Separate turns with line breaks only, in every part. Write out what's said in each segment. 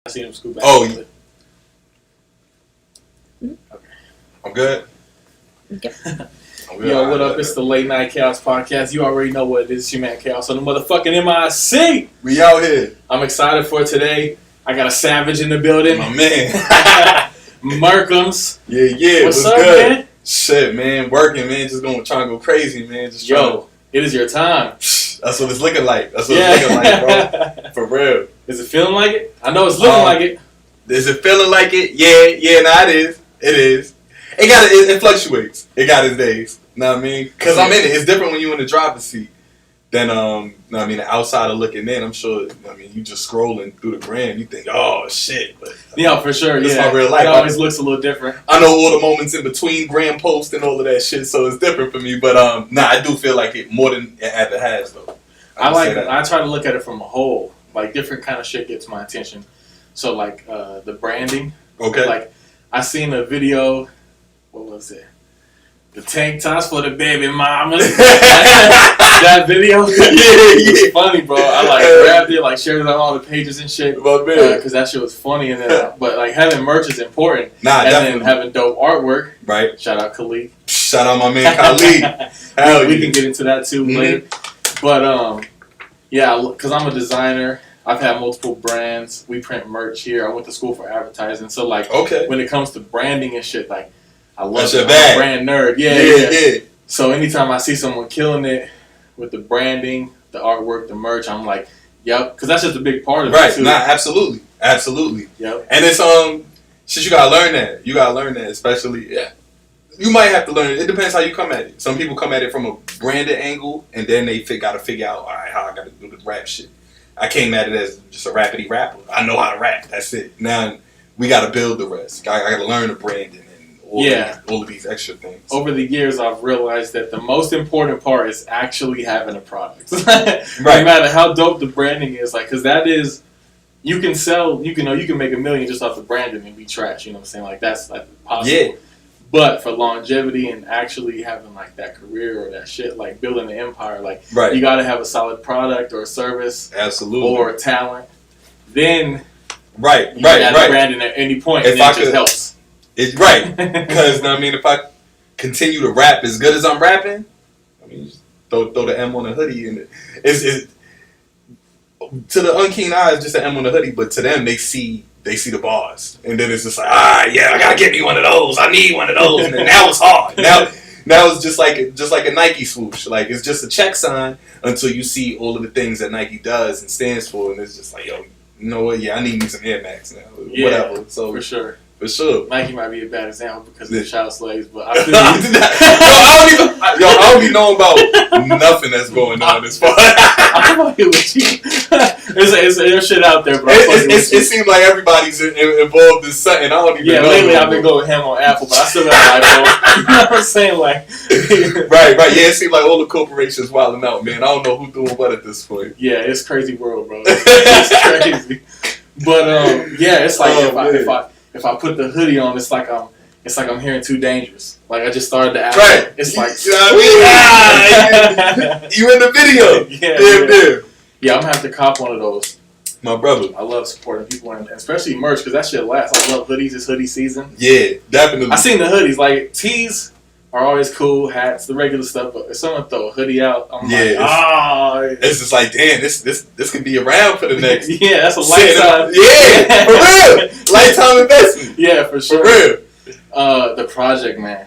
I see him scoot back.
Oh, okay. I'm good.
Okay.
Yo, what up? It's the Late Night Khaos podcast. You already know what it is. It's your man Khaos on the motherfucking MIC.
We out here.
I'm excited for today. I got a savage in the building.
My man.
Murkemz.
Yeah.
What's up,
good?
man?
Shit, man. Working, man. Just trying to go crazy, man.
It is your time.
That's what it's looking like. It's looking like, bro. For real.
Is it feeling like it? I know it's looking like it.
Is it feeling like it? Yeah. Nah, it is. It is. It fluctuates. It got its days. Know what I mean? Because I'm in it. It's different when you're in the driver's seat than the outsider looking in. I'm sure. You just scrolling through the gram. You think, oh shit. But,
yeah, for sure.
It's my real life.
It always looks a little different.
I know all the moments in between gram posts and all of that shit, so it's different for me. But I do feel like it more than it ever has though.
I try to look at it from a whole. Like different kind of shit gets my attention. So like the branding.
Okay.
Like I seen a video. What was it? The tank tops for the baby mamas. That video, it's funny, bro. I grabbed it, shared it on all the pages and shit, because that shit was funny. And then, but having merch is important. Then having dope artwork.
Right.
Shout out Khalid.
Shout out my man Khalid.
we can get into that too later. But because I'm a designer. I've had multiple brands. We print merch here. I went to school for advertising. So when it comes to branding and shit, I love it. I'm a brand nerd. Yeah. So anytime I see someone killing it with the branding, the artwork, the merch, I'm like, yep, because that's just a big part of it too.
Nah, absolutely. Yep. And it's shit, you gotta learn that. Especially You might have to learn it. It depends how you come at it. Some people come at it from a branded angle, and then they gotta figure out, all right, how I gotta do the rap shit. I came at it as just a rapidy rapper. I know how to rap. That's it. Now we gotta build the rest. I gotta learn the branding. All of these extra things.
Over the years, I've realized that the most important part is actually having a product.
Right.
No matter how dope the branding is, because that is, you can sell, you can make $1 million just off the branding and be trash. You know what I'm saying? That's possible. Yeah. But for longevity and actually having that career or that shit, building an empire, you got to have a solid product or a service,
absolutely,
or a talent. Then,
right.
Branding at any point, and it just helps.
It's right, because if I continue to rap as good as I'm rapping, just throw the M on the hoodie, and it's to the unkeen eyes just an M on the hoodie, but to them they see the bars, and then it's just I gotta get me one of those. I need one of those, and now it's hard. Now it's just like a Nike swoosh, it's just a check sign until you see all of the things that Nike does and stands for, and it's just yo, you know what? Yeah, I need me some Air Max now. Yeah, whatever. So
for sure.
For sure.
Nike might be a bad example because of the child slaves, but I feel
I don't even know about nothing that's going on as far.
I'm fucking with you. There's shit out there, bro.
It seems like everybody's involved in something. I don't even know.
Yeah, lately I've been going ham on Apple, but I still got an iPhone. You know what I'm saying?
Right. Yeah, it seems like all the corporations wilding out, man. I don't know who's doing what at this point.
Yeah, it's crazy world, bro. It's crazy. But it's if I put the hoodie on, it's like I'm hearing Too Dangerous. I just started the album.
Right.
It's
you know what I mean? You in the video.
Yeah, I'm gonna have to cop one of those.
My brother.
I love supporting people, and especially merch, because that shit lasts. I love hoodies. It's hoodie season.
Yeah, definitely.
I seen the hoodies. Tees are always cool, hats, the regular stuff, but if someone throw a hoodie out, I'm
it's just damn, this could be around for the next.
Yeah, that's a lifetime.
Yeah, for real. Lifetime investment.
Yeah, for sure.
For real.
The project, man,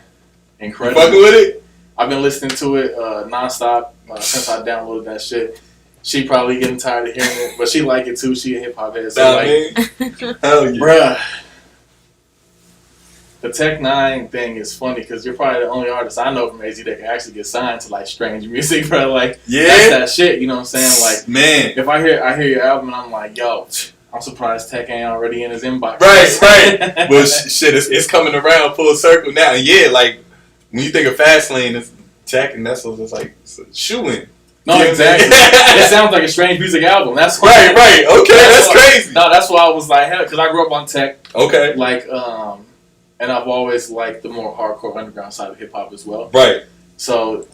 incredible.
You fucking with it?
I've been listening to it nonstop since I downloaded that shit. She probably getting tired of hearing it, but she like it too. She a hip hop head, so
hell yeah,
bruh. The Tech 9 thing is funny because you're probably the only artist I know from AZ that can actually get signed to strange music, bro. That's that shit. You know what I'm saying?
Man,
if I hear your album and I'm like, yo, I'm surprised Tech ain't already in his inbox.
Right. Well, shit, it's coming around full circle now. And yeah, when you think of Fastlane, it's Tech, and that's what it's shoo-in.
No, exactly. It sounds like a strange music album. That's why.
Right. Okay, that's crazy.
No, that's why I was hell, because I grew up on Tech.
Okay.
And I've always liked the more hardcore underground side of hip hop as well.
Right.
So,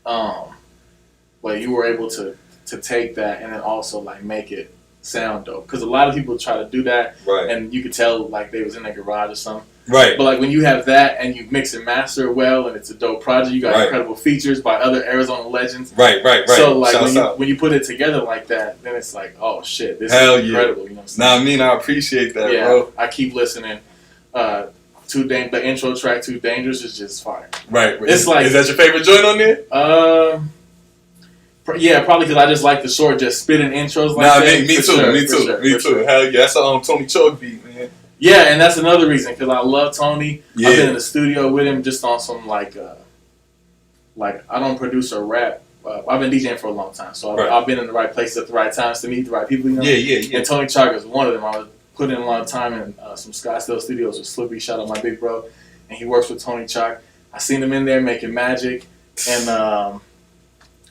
but you were able to take that and then also make it sound dope. Because a lot of people try to do that,
right,
and you could tell like they was in their garage or something.
Right.
But like when you have that and you mix and master it well, and it's a dope project, you got incredible features by other Arizona legends.
Right.
So like when you put it together like that, then it's like, oh shit, this is incredible. You know what I'm saying?
Nah, I mean, I appreciate that, bro.
I keep listening. The intro track, Too Dangerous, is just fire.
Right.
It's like,
is that your favorite joint on there?
Yeah, probably because I just like the short, just spitting intros like that.
Me too. Hell yeah, that's a Tony Chalk beat, man.
Yeah, and that's another reason because I love Tony. Yeah. I've been in the studio with him just on some like I don't produce or rap. I've been DJing for a long time, so I've been in the right places at the right times to meet the right people. You know?
Yeah.
And Tony Chalk is one of them. I was putting in a lot of time in some Scottsdale studios with Slippy. Shout out my big bro, and he works with Tony Chalk. I seen him in there making magic, and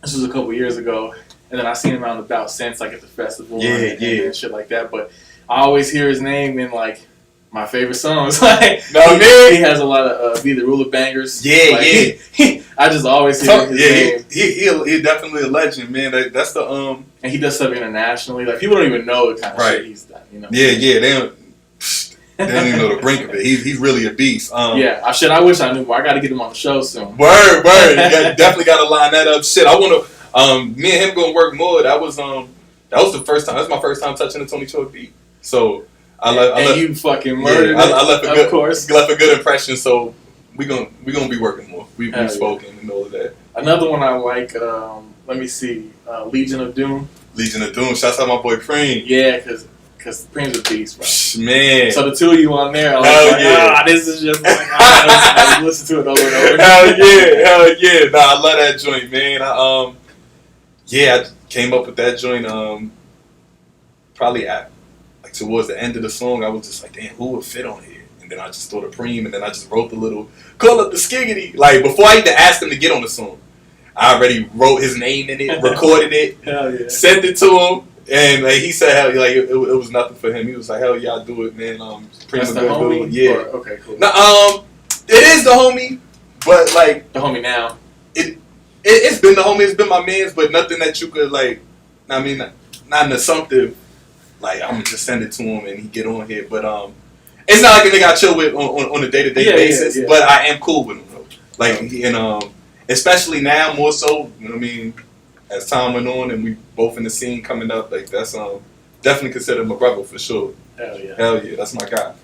this was a couple years ago. And then I seen him out and about since, like at the festival and shit like that. But I always hear his name in like my favorite songs. Like, he has a lot of Be the Ruler bangers. I just always hear his name.
He definitely a legend, man. That's the
and he does stuff internationally. Like people don't even know the kind of shit he's done. You know?
They don't even know the brink of it. He's really a beast.
I wish I knew more. I got to get him on the show soon.
Word. You definitely got to line that up. Shit, I want to. Me and him gonna work more. That was the first time. That's my first time touching the Tony Chalk beat. So
you fucking murdered it.
I left
of course.
Left a good impression. So we gonna be working more. We've spoken and all of that.
Another one I like. Let me see. Legion of Doom.
Shouts out my boy Preem.
Yeah, because Preem's a beast, bro.
Man.
So the two of you on there, I was like, this is just like, I listen to it over and over.
Hell yeah. Nah, I love that joint, man. I came up with that joint probably at like towards the end of the song. I was just like, damn, who would fit on here? And then I just thought of Preem, and then I just wrote the little call up the skiggity. Like before I even asked him to get on the song, I already wrote his name in it, recorded it, sent it to him. And like he said, hell, like it was nothing for him. He was like, hell yeah, I do it, man.
That's the homie?
Yeah.
Okay, cool.
Now, it is the homie, but like
the homie now.
It's been the homie. It's been my man's, but nothing that you could like. I mean, not an assumptive. Like I'm gonna just send it to him and he get on here, but it's not like a nigga I chill with on a day-to-day basis. But I am cool with him though. Like and especially now more so. You know what I mean? As time went on and we both in the scene coming up, like that's definitely considered my brother for sure.
Hell yeah,
that's my guy.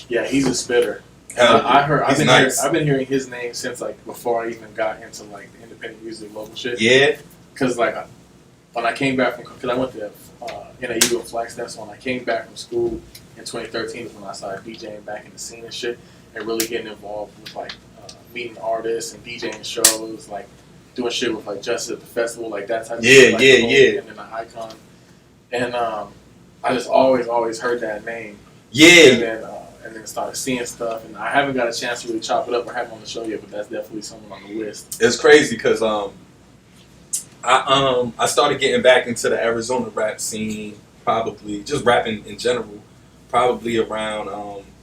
Yeah, he's a spitter. I've been hearing his name since like before I even got into like the independent music local shit.
Yeah,
because like when I came back because I went to NAU and Flagstaff, so when I came back from school in 2013 is when I started DJing back in the scene and shit, and really getting involved with like meeting artists and DJing shows, like doing shit with like Justice at the festival, like that type of shit. And then the Icon, and I just always heard that name. And then started seeing stuff, and I haven't got a chance to really chop it up or have him on the show yet, but that's definitely someone on the list.
It's crazy because I started getting back into the Arizona rap scene, probably just rapping in general, probably around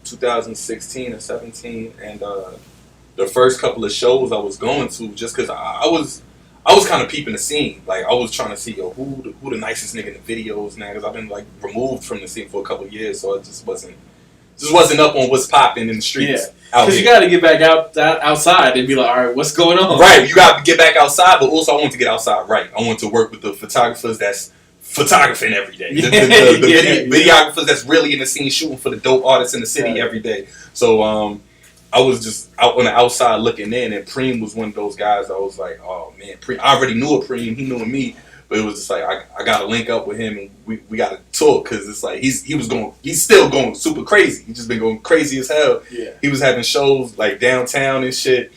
2016 or 17, and the first couple of shows I was going to, just because I was kind of peeping the scene, like I was trying to see who the nicest nigga in the videos now, because I've been like removed from the scene for a couple of years, so I just wasn't up on what's popping in the streets.
Because you got to get back outside and be like, all right, what's going on?
Right, you got to get back outside, but also I want to get outside right. I want to work with the photographers that's photographing every day. The videographers that's really in the scene shooting for the dope artists in the city every day. So I was just out on the outside looking in, and Preem was one of those guys. I was like, oh man, Preem. I already knew of Preem. He knew of me. But it was just like I got to link up with him and we got to talk, because it's like he's still going super crazy. He's just been going crazy as hell.
Yeah.
He was having shows like downtown and shit,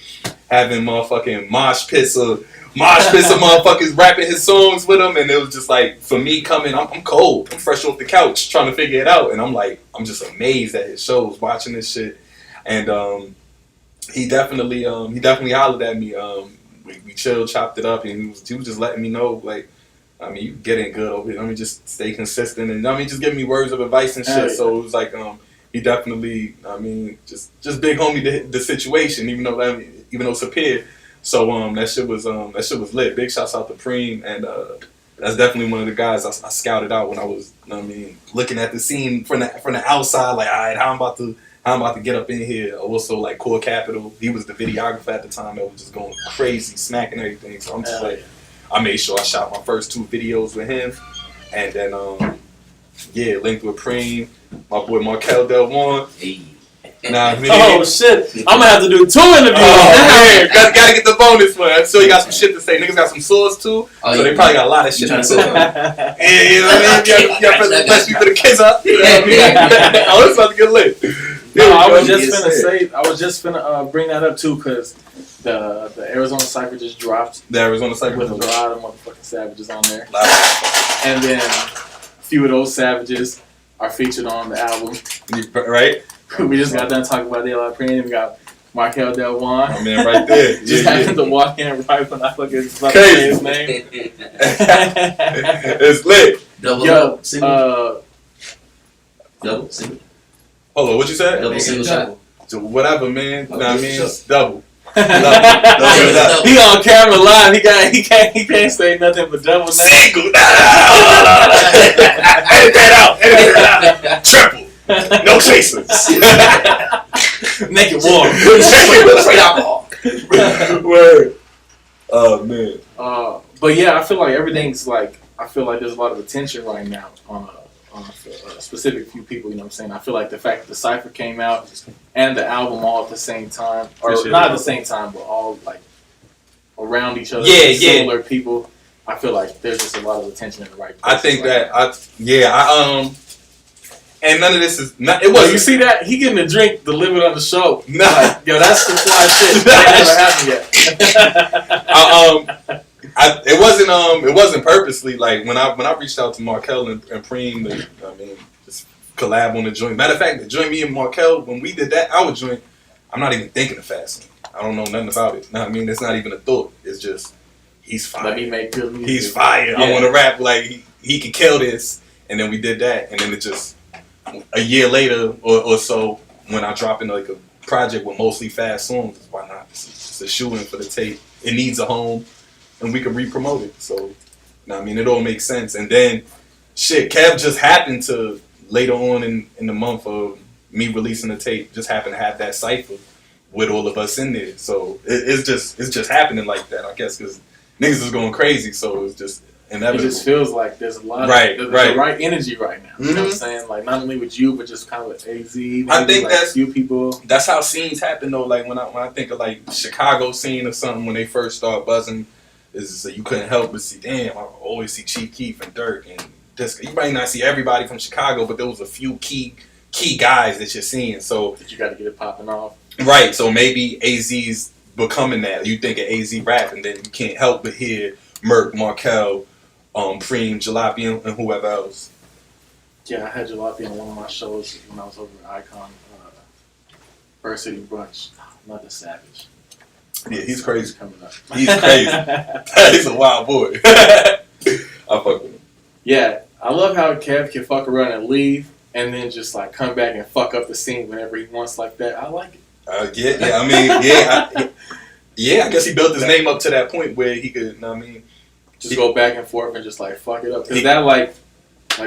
having motherfucking mosh pits of motherfuckers rapping his songs with him, and it was just like, for me coming, I'm cold. I'm fresh off the couch trying to figure it out, and I'm just amazed at his shows, watching this shit, and he definitely hollered at me. We chilled, chopped it up, and he was just letting me know, like, I mean, you getting good over here. Let me just stay consistent, and just give me words of advice and shit.
Yeah.
So it was like, he definitely, just big homie the situation, even though it's a peer. So that shit was lit. Big shouts out to Preem, and That's definitely one of the guys I scouted out when I was, looking at the scene from the outside. Like, all right, how I'm about to get up in here. Also, like Core Capital, he was the videographer at the time that was just going crazy, smacking everything. So I'm just I made sure I shot my first 2 videos with him, and then linked with Preem, my boy Markel Delwan.
Hey.
Oh
shit! I'm gonna have to do 2 interviews.
Oh, gotta get the bonus one. I'm sure you got some shit to say. Niggas got some swords too, so they probably got a lot of shit to say. Yeah, you know what I mean? You got bless me for the kids up. You know what I mean? Oh, it's about to get lit.
I was just finna bring that up too, because the Arizona Cypher just dropped.
The Arizona Cypher
with a lot of motherfucking savages on there, and then a few of those savages are featured on the album.
Right.
We just got done talking about DLI Premium. We got Markel Delwan.
My man right there.
Just happened to walk in right when I fucking say his name.
It's lit.
Double single.
Hold on, what you said?
Double single shot.
So whatever, man. You know what I mean? It's double.
He on camera live. He can't say nothing but double name.
Single. Edit that out. Triple. No chasers.
Make it warm.
Straight alcohol.
Word. Oh man.
But yeah, I feel like everything's like. I feel like there's a lot of attention right now on a specific few people. You know what I'm saying? I feel like the fact that the Cypher came out and the album all at the same time, or not at the same time, but all like around each other. Similar people. I feel like there's just a lot of attention in the right place.
I think that and none of this is not. It was.
You see that he getting a drink delivered on the show.
Nah,
like, yo, that's the fly shit. That never happened yet.
It wasn't purposely. Like when I reached out to Markel and Preem, just collab on the joint. Matter of fact, the joint me and Markel, when we did that, our joint, I'm not even thinking of fasting. I don't know nothing about it. No, I mean, it's not even a thought. It's just he's fire.
Let me make good music.
He's fire. Yeah. I want to rap like he can kill this, and then we did that, and then it just. A year later or so, when I drop into like a project with mostly fast songs, why not? It's just a shoe-in for the tape. It needs a home, and we can re-promote it. So, it all makes sense. And then, Kev just happened to, later on in the month of me releasing the tape, just happened to have that cypher with all of us in there. So, it's just happening like that, I guess, because niggas is going crazy, so it's just... Inevitable.
It just feels like there's a lot of the right energy right now. You know what I'm saying? Like not only with you, but just kind of with AZ.
I think
like
that's
few people.
That's how scenes happen though. Like when I think of like Chicago scene or something when they first start buzzing, is you couldn't help but see. Damn, I always see Chief Keef and Dirk and this. You might not see everybody from Chicago, but there was a few key guys that you're seeing. So
that you got to get it popping off.
Right. So maybe AZ's becoming that. You think of AZ rap, and then you can't help but hear Murk, Markel. Preem, Jalopy, and whoever else.
Yeah, I had Jalopy on one of my shows when I was over at Icon, First City Brunch. Another savage.
Yeah, he's crazy.
Coming up.
He's crazy. He's a wild boy. I fuck with him.
Yeah, I love how Kev can fuck around and leave, and then just like come back and fuck up the scene whenever he wants like that. I like it.
I guess he built his name up to that point where he could.
Just go back and forth and just like fuck it up. Cause that like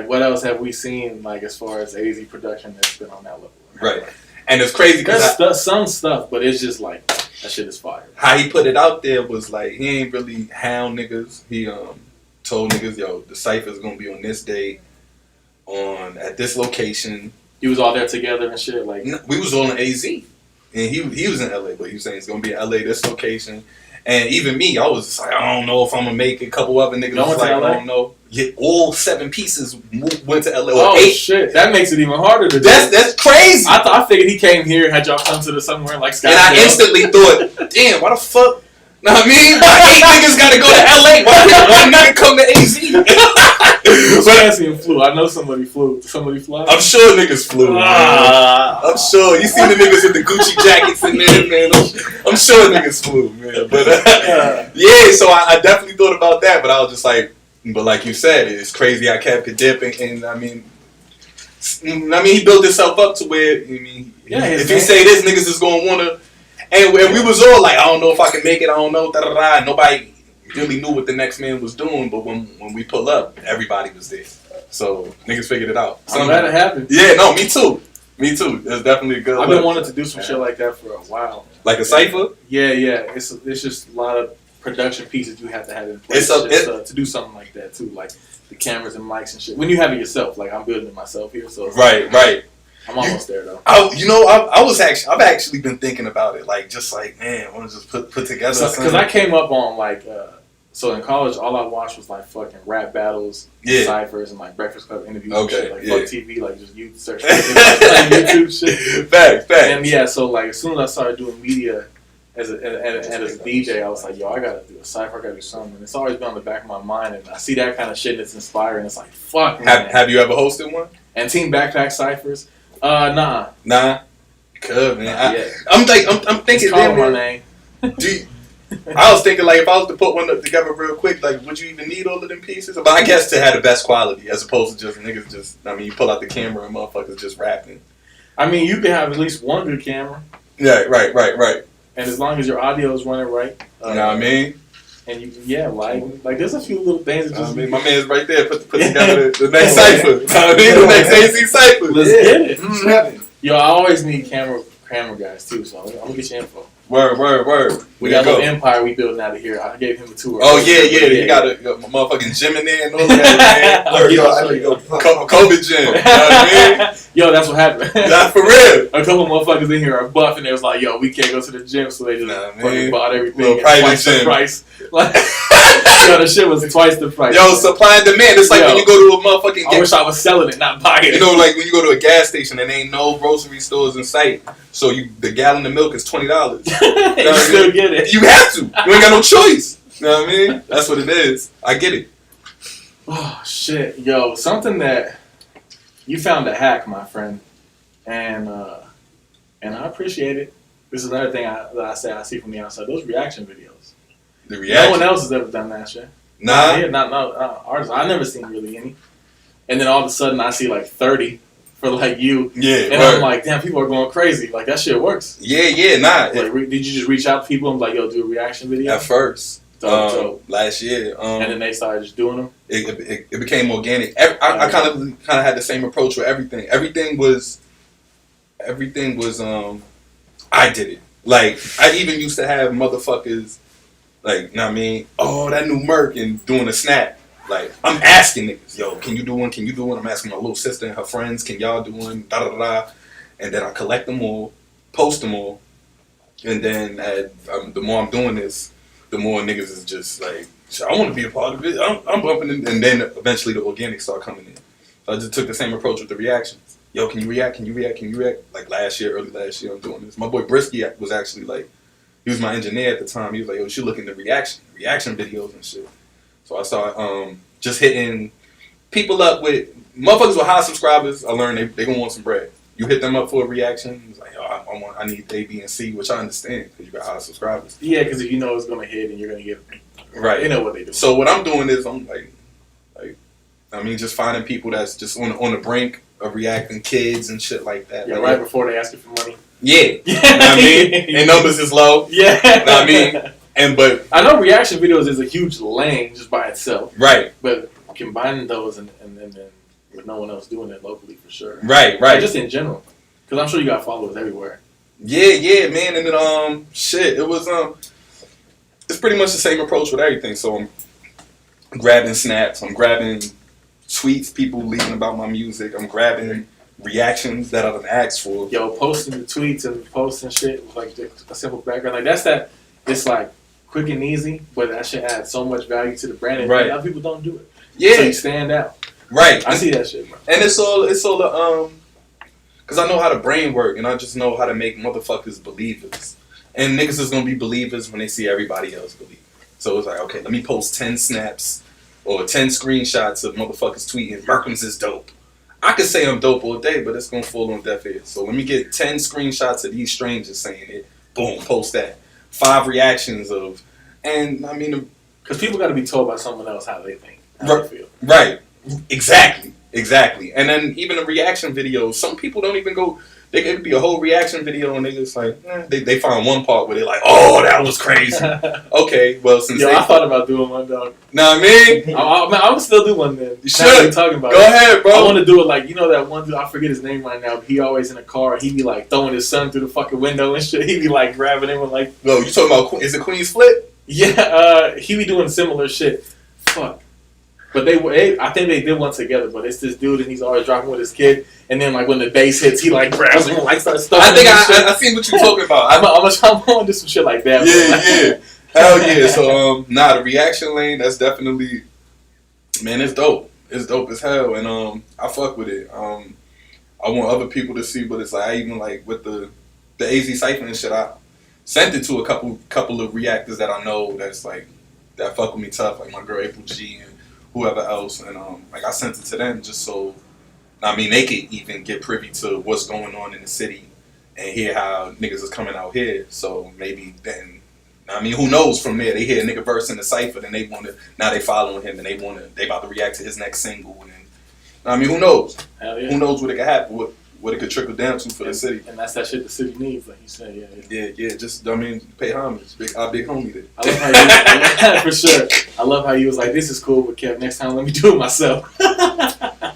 what else have we seen like as far as AZ production that's been on that level?
Right. And it's crazy because
some stuff, but it's just like that shit is fire.
How he put it out there was like he ain't really hound niggas. He told niggas, yo, the cypher's gonna be on this day, at this location.
He was all there together and shit. Like
we was all in AZ, and he was in LA, but he was saying it's gonna be in LA, this location. And even me, I was just like, I don't know if I'm gonna make it. A couple other niggas was like, I don't know. Yeah, all 7 pieces went to LA.
Oh 8. Shit, that makes it even harder to do.
That's crazy.
I figured he came here, had y'all come to somewhere like Scottsdale.
And I instantly thought, damn, why the fuck? Know what I mean? Why 8 niggas gotta go to LA? Why can't one nigga come to AZ?
Fancy flew. I know somebody flew. Somebody fly?
I'm sure niggas flew. I'm sure. You see the niggas with the Gucci jackets in there, man. I'm sure niggas flew, man. But so I definitely thought about that, but I was just like, but like you said, it's crazy how Kev could dip, and I mean, he built himself up to where, if he say this, niggas is gonna wanna. And we was all like, I don't know if I can make it. I don't know. Nobody really knew what the next man was doing, but when we pull up, everybody was there. So niggas figured it out.
I'm glad it happened.
Yeah, no, me too. Me too. It's definitely a good.
I've been wanting to do some shit like that for a while.
Like a cipher?
Yeah. It's just a lot of production pieces you have to have in place to do something like that too, like the cameras and mics and shit. When you have it yourself, like I'm building it myself here, so
right.
I'm almost there though.
I've actually been thinking about it, like just like man, I want to just put together.
Because I came up on like. So in college, all I watched was like fucking rap battles, ciphers, and like Breakfast Club interviews and shit. Like fuck TV, like just you search YouTube shit.
Fact.
And yeah, so like as soon as I started doing media as a DJ, I was like, yo, I gotta do a cipher, I gotta do something. And it's always been on the back of my mind, and I see that kind of shit, and it's inspiring. It's like fuck.
Have you ever hosted one?
And Team Backpack ciphers? Nah.
Good man. I'm thinking.
Call my name.
I was thinking like if I was to put one together real quick, like would you even need all of them pieces? But I guess to have the best quality as opposed to just niggas just. I mean, you pull out the camera and motherfuckers just rapping.
I mean, you can have at least one good camera.
Yeah, right.
And as long as your audio is running right,
you know what I mean.
And like there's a few little things that just.
I mean, my man's right there. Put together the next cipher. You know what I mean, the next AC cipher.
Let's get it. Mm-hmm. Yo, I always need camera guys too, so I'm gonna get your info.
Word.
We got a little empire we building out of here. I gave him a tour.
Oh yeah. You got a motherfucking gym in there and all that. COVID gym. You know what I mean?
Yo, that's what happened.
Not for real.
A couple motherfuckers in here are buff, and they was like, "Yo, we can't go to the gym," so they just fucking bought everything.
Little private
twice
gym.
the price. Like, yo, the shit was twice the price.
Yo, supply and demand. It's like when you go to a motherfucking.
I wish I was selling it, not buying it.
You know, like when you go to a gas station and ain't no grocery stores in sight, so the gallon of milk is $20.
You still get it.
You have to. You ain't got no choice. You know what I mean? That's what it is. I get it.
Oh shit, yo, something that you found a hack, my friend, and I appreciate it. This is another thing that I see from the outside. Those reaction videos.
The reaction.
No one else has ever done that shit.
Nah.
Not artists. I never seen really any. And then all of a sudden I see like 30 for like you.
Yeah.
And I'm like, damn, people are going crazy. Like that shit works.
Yeah. Nah.
Like, did you just reach out to people and be like, yo, do a reaction video?
At first.
So
last year.
And then they started just doing them.
It became organic. I kind of had the same approach with everything. Everything was. I did it. Like I even used to have motherfuckers. Like, you know what I mean? Oh, that new Merc and doing a snap. Like, I'm asking niggas, yo, can you do one? Can you do one? I'm asking my little sister and her friends, can y'all do one? Da-da-da-da. And then I collect them all, post them all. And then the more I'm doing this, the more niggas is just like, I want to be a part of it. I'm bumping in. And then eventually the organics start coming in. So I just took the same approach with the reactions. Yo, can you react? Like early last year, I'm doing this. My boy Brisky was actually like, he was my engineer at the time. He was like, yo, you should look into reaction videos and shit. So I started just hitting people up with motherfuckers with high subscribers. I learned they gonna want some bread. You hit them up for a reaction. It's like, oh, I need A, B, and C, which I understand because you got high subscribers.
Yeah, because if you know it's gonna hit and you're gonna get
right,
you know what they do.
So what I'm doing is I'm like, just finding people that's just on the brink of reacting, kids and shit like that.
Yeah,
like,
right before they ask you for money.
Yeah, you know what I mean. And numbers is low.
Yeah,
you know what I mean. But
I know reaction videos is a huge lane just by itself.
Right.
But combining those and with no one else doing it locally for sure.
Right.
Just in general, because I'm sure you got followers everywhere.
Yeah, man. And then shit, it was it's pretty much the same approach with everything. So I'm grabbing snaps, I'm grabbing tweets, people leaving about my music, I'm grabbing reactions that I've asked for.
Yo, posting the tweets and posting shit with like a simple background, like it's like quick and easy, but that shit adds so much value to the brand, and
right.
Other people don't do it.
Yeah,
so you stand out.
Right,
I see that shit, bro.
And it's all because I know how the brain work, and I just know how to make motherfuckers believers, and niggas is gonna be believers when they see everybody else believe. So it's like, okay, let me post 10 snaps or 10 screenshots of motherfuckers tweeting Murkemz is dope. I could say I'm dope all day, but it's gonna fall on deaf ears. So let me get 10 screenshots of these strangers saying it. Boom, post that. 5 reactions of, and I mean,
because people got to be told by someone else how they think, how they feel.
Right, exactly. Exactly. And then even the reaction videos, some people don't even go. They could be a whole reaction video and they just like, they find one part where they're like, oh, that was crazy. Okay, well, since
I thought about doing one, dog.
Know what I mean?
I would still do one then.
You should.
Talking about
Go ahead, bro.
I want to do it like, you know that one dude, I forget his name right now, but he always in a car, he be like throwing his son through the fucking window and shit. He be like grabbing him with like...
No, you talking about, is it Queen's Flip?
Yeah, he be doing similar shit. Fuck. But I think they did one together, but it's this dude and he's always dropping with his kid. And then like when the bass hits, he like grabs him and like starts stuffing.
I think I seen what you're talking about.
I'm gonna do some shit like that.
Yeah. Hell yeah. So the reaction lane, that's definitely, man, it's dope. It's dope as hell, and I fuck with it. I want other people to see what it's like. I even like with the AZ Cypher and shit. I sent it to a couple of reactors that I know that's like that fuck with me tough, like my girl April G and whoever else, and like I sent it to them just so they could even get privy to what's going on in the city and hear how niggas is coming out here. So maybe then, who knows from there? They hear a nigga verse in the cypher, then they want to. Now they following him and they about to react to his next single. And who knows?
Hell yeah.
Who knows what it could happen? What it could trickle down to for the city.
And that's that shit the city needs, like you said.
Yeah. Just pay homage. Our big homie did.
I love how you for sure. I love how you was like, this is cool, but Kev, next time let me do it myself.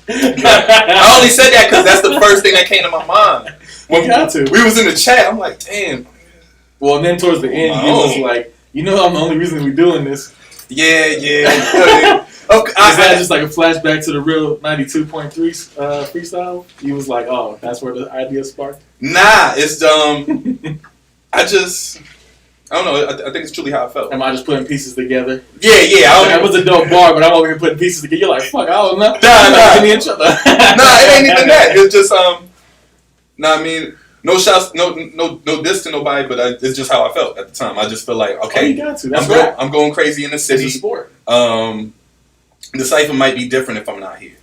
I only said that because that's the first thing that came to my mind. When we was in the chat, I'm like, damn.
Well, and then towards the end, you was like, I'm the only reason we're doing this.
Yeah. Okay,
is that just like a flashback to the real 92.3 freestyle? You was like, oh, that's where the idea sparked?
Nah, it's I don't know. I think it's truly how I felt.
Am I just putting pieces together?
Yeah.
That was a dope bar, but I'm over here putting pieces together. You're like, fuck, I don't know.
Nah.
Each other.
Nah, it ain't even that. It's just no shots, no diss to nobody, but it's just how I felt at the time. I just feel like, okay,
you got to. That's
I'm going crazy in the city.
It's a sport.
The cypher might be different if I'm not here.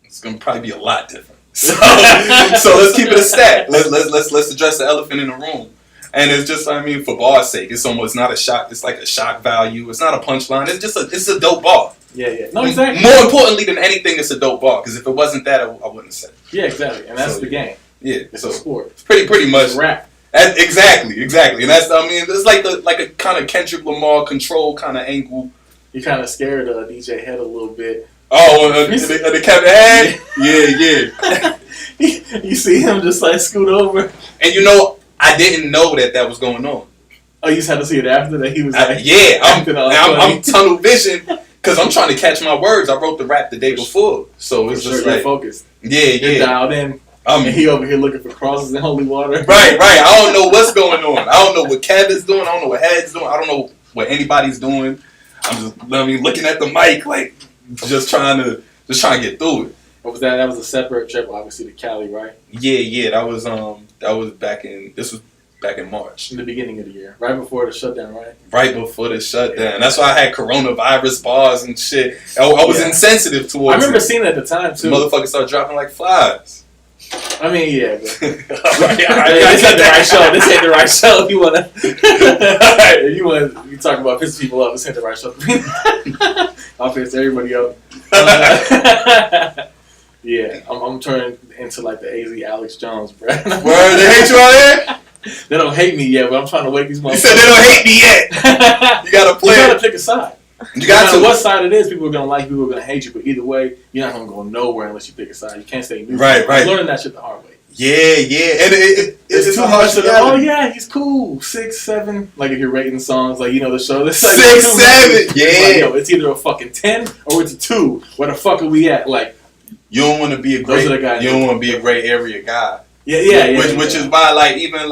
It's gonna probably be a lot different. So let's keep it a stat. Let's address the elephant in the room. And it's just, for bar's sake, it's almost not a shock. It's like a shock value. It's not a punchline. It's a dope bar.
Yeah. No, exactly.
More importantly than anything, it's a dope bar. Because if it wasn't that, I wouldn't have said it.
Yeah, exactly. And that's the game.
Yeah,
it's a sport.
It's pretty much.
It's rap.
Exactly. And that's it's like a kind of Kendrick Lamar control kind of angle.
You kind of scared DJ Head a little bit.
Oh, the Kevin Head? Yeah.
You see him just like scoot over.
And I didn't know that was going on.
Oh, you just had to see it after that? He was like...
I'm tunnel vision because I'm trying to catch my words. I wrote the rap the day before. So it's just like...
focused.
Yeah.
You're dialed in. And he over here looking for crosses in holy water.
Right. I don't know what's going on. I don't know what Kev is doing. I don't know what Head's doing. I don't know what anybody's doing. I'm just, looking at the mic, like, just trying to get through it.
What was that? That was a separate trip, obviously, to Cali, right?
Yeah. That was back in March.
In the beginning of the year, right before the shutdown, right?
Right before the shutdown. Yeah. That's why I had coronavirus bars and shit. I was insensitive towards.
I remember seeing it at the time too.
Motherfuckers started dropping like flies.
I mean, yeah. But...
all right.
This ain't the right show. This ain't the right show. If you talk about pissing people off, this ain't the right show. I'll piss everybody up. Yeah, I'm turning into like the AZ Alex Jones, bro.
Word, they hate you out here?
They don't hate me yet, but I'm trying to wake these motherfuckers.
You said they don't hate me yet. You gotta play.
You gotta pick a side.
You got to.
What side it is, people are gonna like you, people are gonna hate you, but either way, you're not gonna go nowhere unless you pick a side. You can't stay neutral.
Right.
I'm learning that shit the hard way.
Yeah. And it's
too much of oh yeah, he's cool. 6, 7. Like if you're rating songs, like the show. This
6, 7. Yeah.
Like, it's either a fucking 10 or it's a 2. Where the fuck are we at? Like
you don't want to be a great. You don't want to be a gray area guy.
Yeah.
Which is why even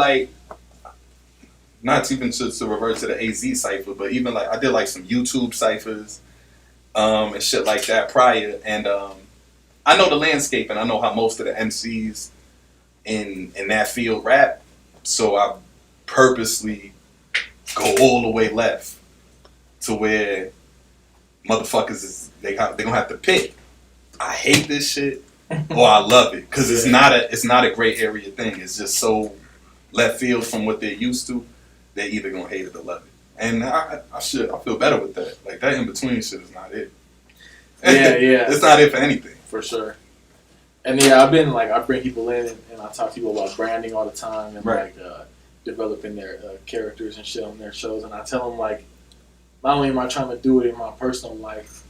not even to revert to the AZ cipher, but even I did some YouTube ciphers, and shit like that prior, and I know the landscape and I know how most of the MCs in that field rap, so I purposely go all the way left to where motherfuckers they gonna have to pick. I hate this shit or I love it because it's not a gray area thing. It's just so left field from what they're used to. They're either gonna hate it or love it, and I feel better with that. Like that in between shit is not it.
Yeah.
It's not it for anything.
for sure. And yeah, I bring people in and I talk to people about branding all the time and developing their characters and shit on their shows. And I tell them like, not only am I trying to do it in my personal life,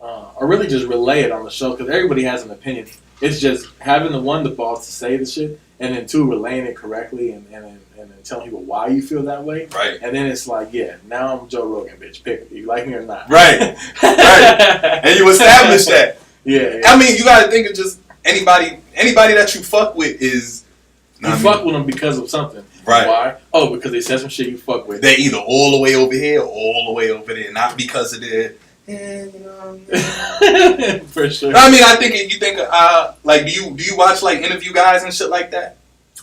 or really just relay it on the show because everybody has an opinion. It's just having the balls to say the shit, and then two, relaying it correctly and then telling people why you feel that way.
Right.
And then it's like, yeah, now I'm Joe Rogan, bitch. Pick it. You like me or not.
Right. Right. And you establish that.
Yeah.
I mean, you gotta think of just anybody that you fuck with is.
You fuck with them because of something.
Right.
Why? Oh, because they said some shit you fuck with.
They're either all the way over here or all the way over there, not because of their. Yeah, you know.
For sure.
I mean, I think if you think, like, do you watch like interview guys and shit like that?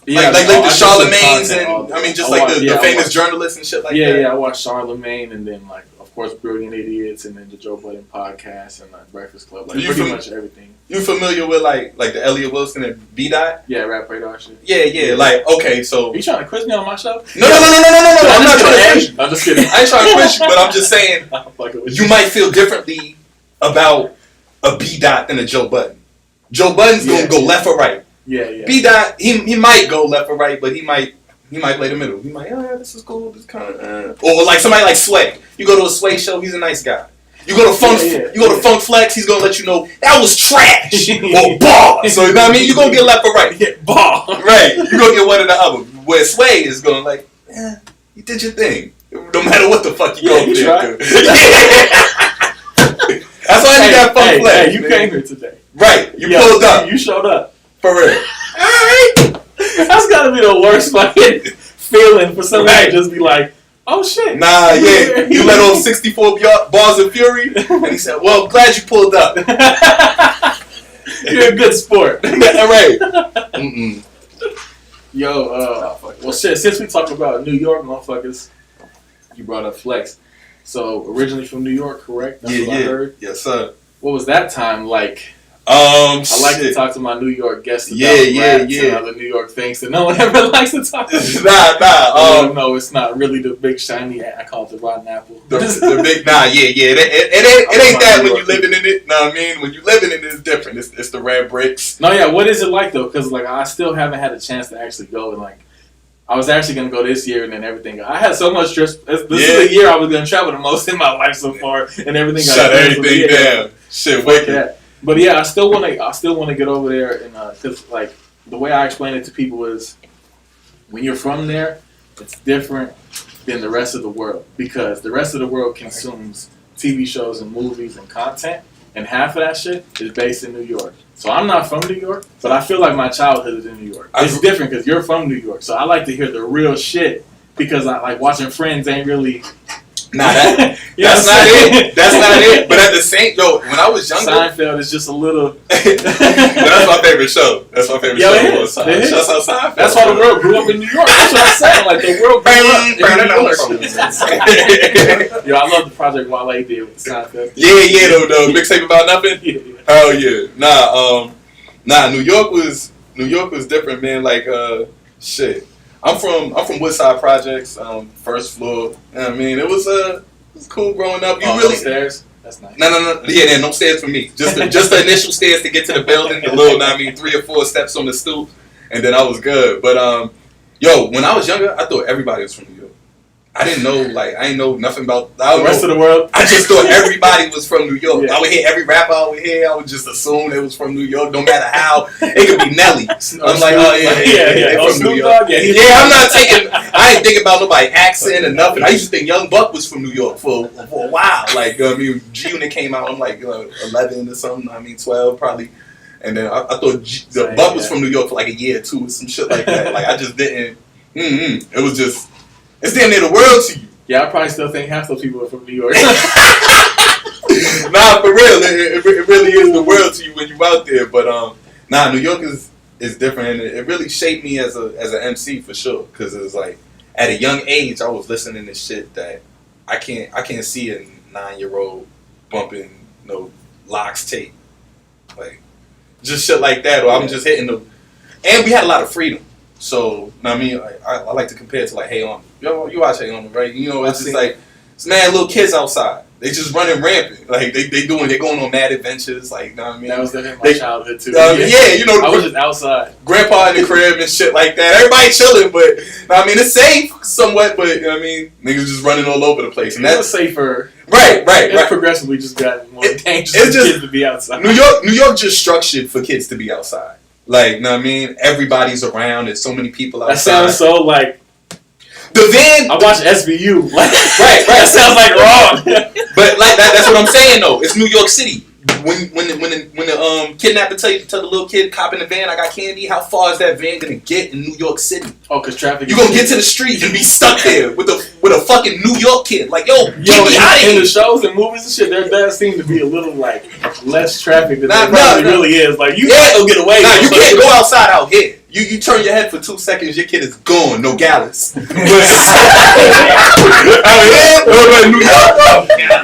Yeah,
like the Charlemagne's and I mean, just like the famous journalists and shit like that.
Yeah, I watch Charlemagne and then like of course Brilliant Idiots and then the Joe Budden podcast and like Breakfast Club, like pretty much everything.
You familiar with like the Elliot Wilson and B Dot?
Yeah, Rap Radar shit.
Yeah. Like okay, so
are you trying to quiz me on my show?
No. I'm not trying to quiz you.
I'm just kidding.
I ain't trying to quiz you, but I'm just saying you might feel differently about a B Dot than a Joe Budden. Joe Budden's gonna go left or right.
Yeah.
B Dot, he might go left or right, but he might play the middle. He might, this is cool, this kind of, or like somebody like Sway. You go to a Sway show, he's a nice guy. You go to Funk Flex, he's gonna let you know that was trash or ball. So you know what I mean? You gonna get left or right?
Yeah, ball.
Right. You gonna get one or the other. Where Sway is going like, you did your thing. No matter what the fuck you go there. That's why you got Funk Flex.
Hey, you came here today.
Right. You pulled up.
You showed up.
For real.
Alright. That's gotta be the worst fucking feeling for somebody to just be like, oh shit.
Nah, yeah. You let off 64 bars of fury, and he said, well, glad you pulled up.
You're a good sport.
Right. Mm-mm.
Yo, well shit, since we talked about New York motherfuckers, you brought up Flex. So, originally from New York, correct? That's what I heard?
Yes, sir.
What was that time like?
I
like to talk to my New York guests about
rats
and other New York things that no one ever likes to talk about.
Nah.
No, it's not really the big shiny. I call it the rotten apple.
The big It ain't that when you living in it. Know what I mean? When you living in it, it's different. It's the red bricks.
No, yeah. What is it like though? Because like I still haven't had a chance to actually go and like. I was actually gonna go this year and then everything. I had so much stress. This is the year I was gonna travel the most in my life so far, and everything.
Shut everything down. Shit, wicked.
But yeah, I still want to get over there, and because like the way I explain it to people is, when you're from there, it's different than the rest of the world because the rest of the world consumes TV shows and movies and content, and half of that shit is based in New York. So I'm not from New York, but I feel like my childhood is in New York. It's different because you're from New York, so I like to hear the real shit because I like watching Friends ain't really.
Nah, that's not it. That's not it. But at the same, when I was younger,
Seinfeld is just a little.
That's my favorite show. That's my favorite show. Shouts out Seinfeld.
That's why the world grew up in New York. That's what I'm saying. Like the world grew up in New York. Yo, I love the project Wale did with Seinfeld.
Yeah, the mixtape about nothing. Yeah. Oh yeah, nah. New York was different, man. Like shit. I'm from Woodside Projects, first floor. I mean, it was cool growing up. You really
stairs? That's nice.
No. Yeah, no stairs for me. Just the initial stairs to get to the building. The little, 3 or 4 steps on the stoop, and then I was good. But when I was younger, I thought everybody was from New York. I didn't know, I didn't know nothing about
the rest of the world.
I just thought everybody was from New York. Yeah. I would hear every rapper I would hear. I would just assume it was from New York, no matter how. It could be Nelly. I'm like, yeah, from New York. I'm not taking. I ain't thinking about nobody's accent or nothing. I used to think Young Buck was from New York for a while. G-Unit came out. I'm like 11 or something. 12 probably. And then I thought the Buck was from New York for like a year or two or some shit like that. I just didn't. It was just. It's damn near the world to you.
Yeah, I probably still think half those people are from New York.
Nah, for real. It really is the world to you when you out there. But New York is different, and it really shaped me as an MC for sure. Because it was like at a young age, I was listening to shit that I can't see a 9-year-old bumping Locks tape, like just shit like that. Or I'm just hitting the. And we had a lot of freedom. So, I like to compare it to Hey On. You watch Hey On, right? It's just like, it's little kids outside. They just running rampant. Like they going on mad adventures. Like, you know what I mean?
That was my childhood too.
Yeah, you know,
I was just outside.
Grandpa in the crib and shit like that. Everybody chilling, but I mean it's safe somewhat. But you know what I mean, niggas just running all over the place, and that's
safer.
Right.
It's progressively just gotten more dangerous for kids to be outside.
New York just structured for kids to be outside. Like, you know what I mean? Everybody's around. There's so many people outside.
That sounds so like.
The van.
I watched SVU. Like,
right.
That sounds like wrong.
But like that's what I'm saying though. It's New York City. When the kidnapper tell the little kid cop in the van, I got candy. How far is that van gonna get in New York City?
Oh, cause traffic.
You gonna get to the street and be stuck there with a fucking New York kid. Like, get me out of here.
In the shows and movies and shit, there does seem to be a little like less traffic than there probably really is. Like you can't go get away.
Nah, you can't go outside out here. You turn your head for 2 seconds, your kid is gone. No Gallus. New York.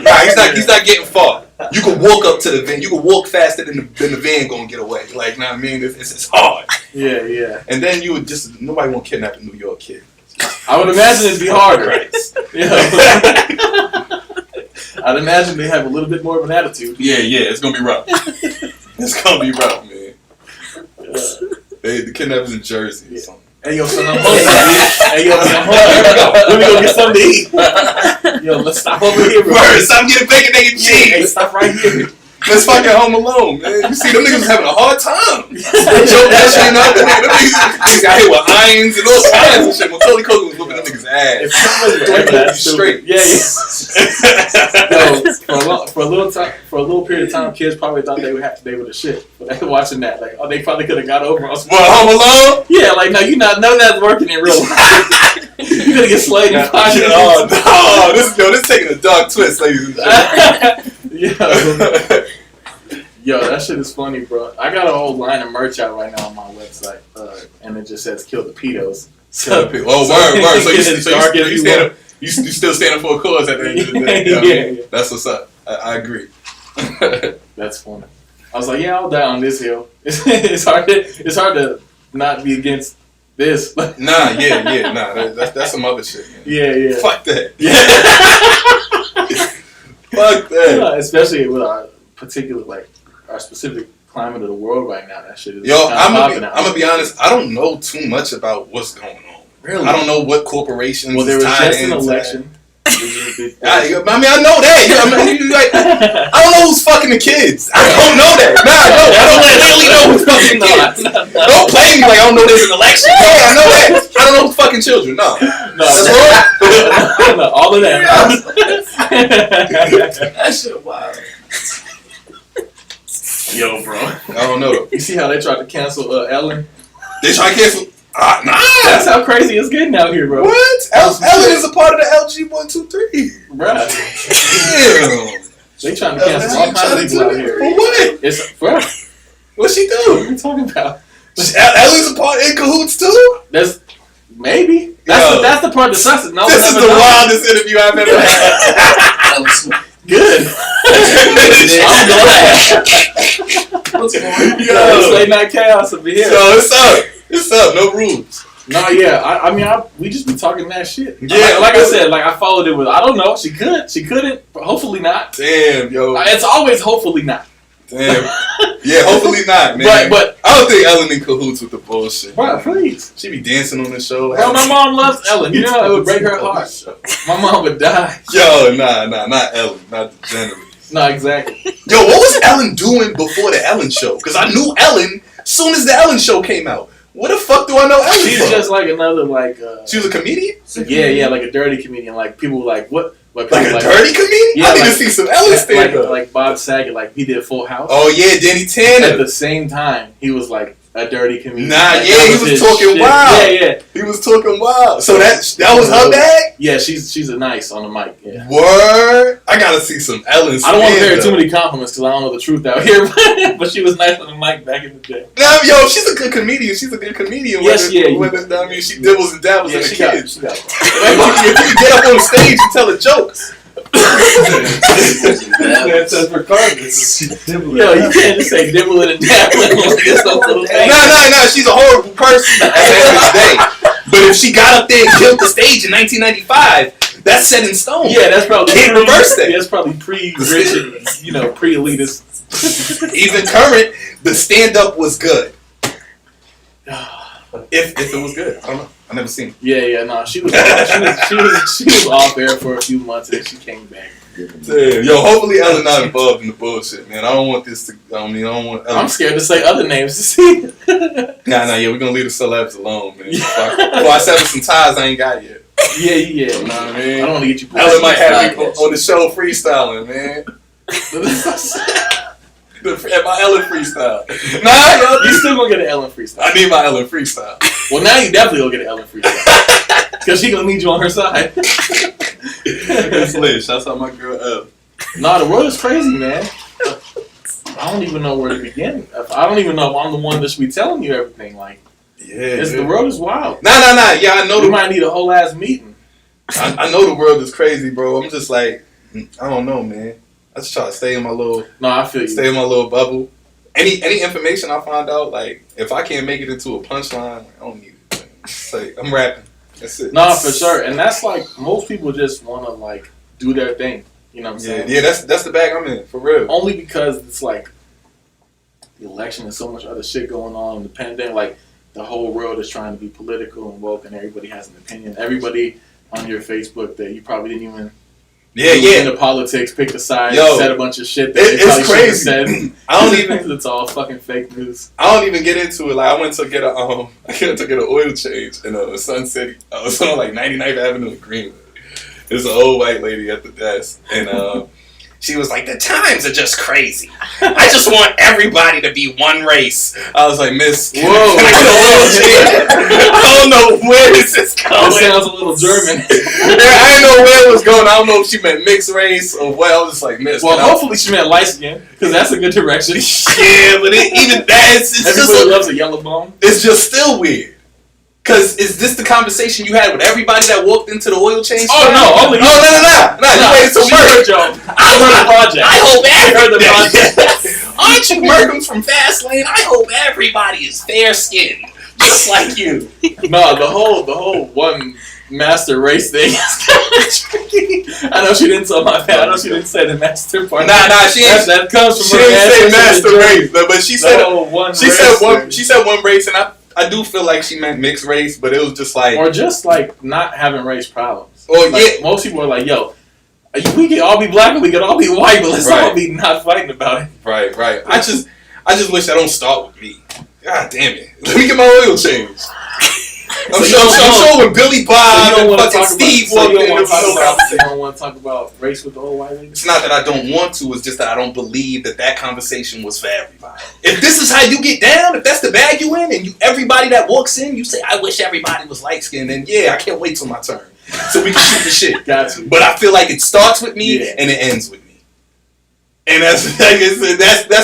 Nah, he's not getting far. You can walk up to the van. You can walk faster than the van gonna get away. Like, know what I mean? It's hard.
Yeah.
And then you would just nobody won't kidnap a New York kid.
I would imagine it'd be harder. I'd imagine they have a little bit more of an attitude.
Yeah, it's gonna be rough. It's gonna be rough, man. The kidnappers in Jersey or something.
Hey, yo, son, I'm hungry. Let me go get something to eat. Yo, let's stop over here.
Stop getting bacon, egg, and cheese.
Hey, stop right here.
Let's fucking Home Alone, man. You see, them niggas was having a hard time. They choke that shit up. Them niggas got hit with irons and all kinds of shit. When Tony Coker was whooping them niggas' ass.
That's
straight.
Yeah. Yo, for a little period of time, kids probably thought they were the shit. Watching that, like, they probably could have got over us.
What, Home Alone?
Yeah, like, no, you not know that's working in real life. You're gonna get slayed in pocket.
Oh no, this taking a dark twist, ladies and gentlemen.
Yo, that shit is funny, bro. I got a whole line of merch out right now on my website, and it just says "Kill the pedos."
So, word. So you still standing for a cause at the end of the day. Yeah. That's what's up. I agree.
That's funny. I was like, yeah, I'll die on this hill. It's hard to not be against this.
Nah. That's some other shit, man.
Yeah.
Fuck that.
Yeah.
Fuck that.
Especially with our particular, like, our specific climate of the world right now. That shit is.
Yo, I'm gonna be honest. I don't know too much about what's going on.
Really?
I don't know what corporations.
Well, there was just an election.
I mean, I know that. I don't know who's fucking the kids. I don't know that. I don't really know who's fucking the kids. Don't play me like I don't know there's an election. Yeah, I know that. I don't know who's fucking children. No,
all of that.
That shit wild.
Yo, bro.
I don't know.
You see how they tried to cancel Ellen?
They tried to cancel. Nah.
That's how crazy it's getting out here, bro.
What? Ellen is a part of the LG123.
Bro.
Damn.
They trying to cancel all kinds of people out here.
For what?
It's bro.
What's she do?
What are you talking about?
Ellen's a part in cahoots too?
That's maybe. That's the part that sucks. No,
this is the wildest interview I've ever had.
Good. I'm glad.
What's going on?
Yo, late night chaos will be here.
So it's up. No rules.
No, yeah. I mean, we just be talking that shit.
Yeah,
like I said, like I followed it with. I don't know. She couldn't. Hopefully not.
Damn, yo.
It's always hopefully not.
Damn. Yeah, hopefully not, man.
But
I don't think Ellen in cahoots with the bullshit.
Bro, please.
She be dancing on the show.
Like, my mom loves Ellen. You know, it would break her heart. My mom would die.
Yo, nah, not Ellen, not the general.
No, exactly.
Yo, what was Ellen doing before the Ellen show? Because I knew Ellen soon as the Ellen show came out. What the fuck do I know Ellen
She's
from?
just like another, like...
she was a comedian?
Yeah, like a dirty comedian. Like, people like, what?
Like a dirty comedian?
Yeah,
I need to see some Ellen stand up.
Like Bob Saget, like, he did Full House.
Oh, yeah, Danny Tanner.
At the same time, he was like a dirty comedian.
Nah,
like,
yeah, he was talking wild.
Yeah.
He was talking wild. So that was her bag?
Yeah, she's a nice on the mic. Yeah.
Word? I gotta see some Ellen.
I don't want to pay her too many compliments because I don't know the truth out here, but she was nice on the mic back in the day.
Nah, yo, she's a good comedian.
Yes, yeah.
I mean, she dibbles and dabbles in the kids.
She got
if you can get up on stage and tell a joke.
That's regardless.
Yo, you can't just say dibbling and dabbling like this little thing.
No, she's a horrible person at the end of the day. But if she got up there and killed the stage in 1995, That's set in stone.
Yeah, that's probably
can't reverse that.
Yeah, that's probably pre-rich, pre-elitist.
Even current, the stand-up was good. If it was good, I don't know. I never seen it.
Yeah, no, she was off air for a few months and then she came back.
Damn. Yo, hopefully Ellen not involved in the bullshit, man. I don't want this to. I don't want. Ellen.
I'm scared to say other names to see.
Nah, yeah, we're gonna leave the celebs alone, man. Before I sever some ties I ain't got yet.
Yeah.
You know what I mean?
I don't want to get you.
Ellen might have me on the show freestyling, man. At my Ellen freestyle. Nah, yo,
you still gonna get an Ellen freestyle.
I need my Ellen freestyle.
Well, now you definitely gonna get an Ellen freestyle because she gonna need you on her side.
That's lit. Shouts out my girl Ellen.
Nah, the world is crazy, man. I don't even know where to begin. I don't even know if I'm the one that should be telling you everything. Like, the world is wild.
Nah. Yeah, I know.
We might need a whole ass meeting.
I know the world is crazy, bro. I'm just like, I don't know, man. I just try to stay in my little.
No, I feel you.
Stay in my little bubble. Any information I find out, like if I can't make it into a punchline, like, I don't need it. Man. It's like I'm rapping. That's it.
No, for sure. And that's like most people just want to like do their thing. You know what I'm saying?
Yeah, that's the bag I'm in for real.
Only because it's like the election and so much other shit going on, the pandemic. Like the whole world is trying to be political and woke, and everybody has an opinion. Everybody on your Facebook that you probably didn't even. Into politics, picked a side, said a bunch of shit that
it's crazy.
Said.
I don't even.
It's all fucking fake news.
I don't even get into it. Like I went to get an oil change in Sun City. I was on like 99th Avenue in Greenwood. There's an old white lady at the desk, and she was like, "The times are just crazy. I just want everybody to be one race." I was like, "Miss,
whoa,
I don't know where this is going."
It sounds a little German.
I didn't know where it was going. I don't know if she meant mixed race or what. I was just like, "Miss."
Well, hopefully she meant light skin, because that's a good direction.
Yeah, but even that, it's
everybody loves a yellow bone.
It's just still weird. Cause is this the conversation you had with everybody that walked into the oil change?
Oh no! Only
no! You waited till Murkemz.
I heard the project.
I hope everybody.
Project.
Aren't you Murkemz from Fastlane? I hope everybody is fair skinned, just like you.
No, the whole one master race thing is kind of tricky. I know she didn't tell my bad. I know she didn't say the master part.
Nah, she ain't.
That comes from
she
her.
She didn't say master race, but she said
one.
She said one race, and I do feel like she meant mixed race, but it was just like...
Or just like not having race problems.
Or
like, most people are like, yo, we can all be black or we can all be white, but let's all be not fighting about it.
Right. I just wish that don't start with me. God damn it. Let me get my oil changed. I'm sure when Billy Bob and fucking Steve walked in,
you don't want to talk about race with the old white lady?
It's not that I don't want to, it's just that I don't believe that conversation was for everybody. If this is how you get down, if that's the bag you in, and everybody that walks in, you say, I wish everybody was light skinned, then yeah, I can't wait till my turn. So we can shoot the shit.
Got you.
But I feel like it starts with me and it ends with me. And that's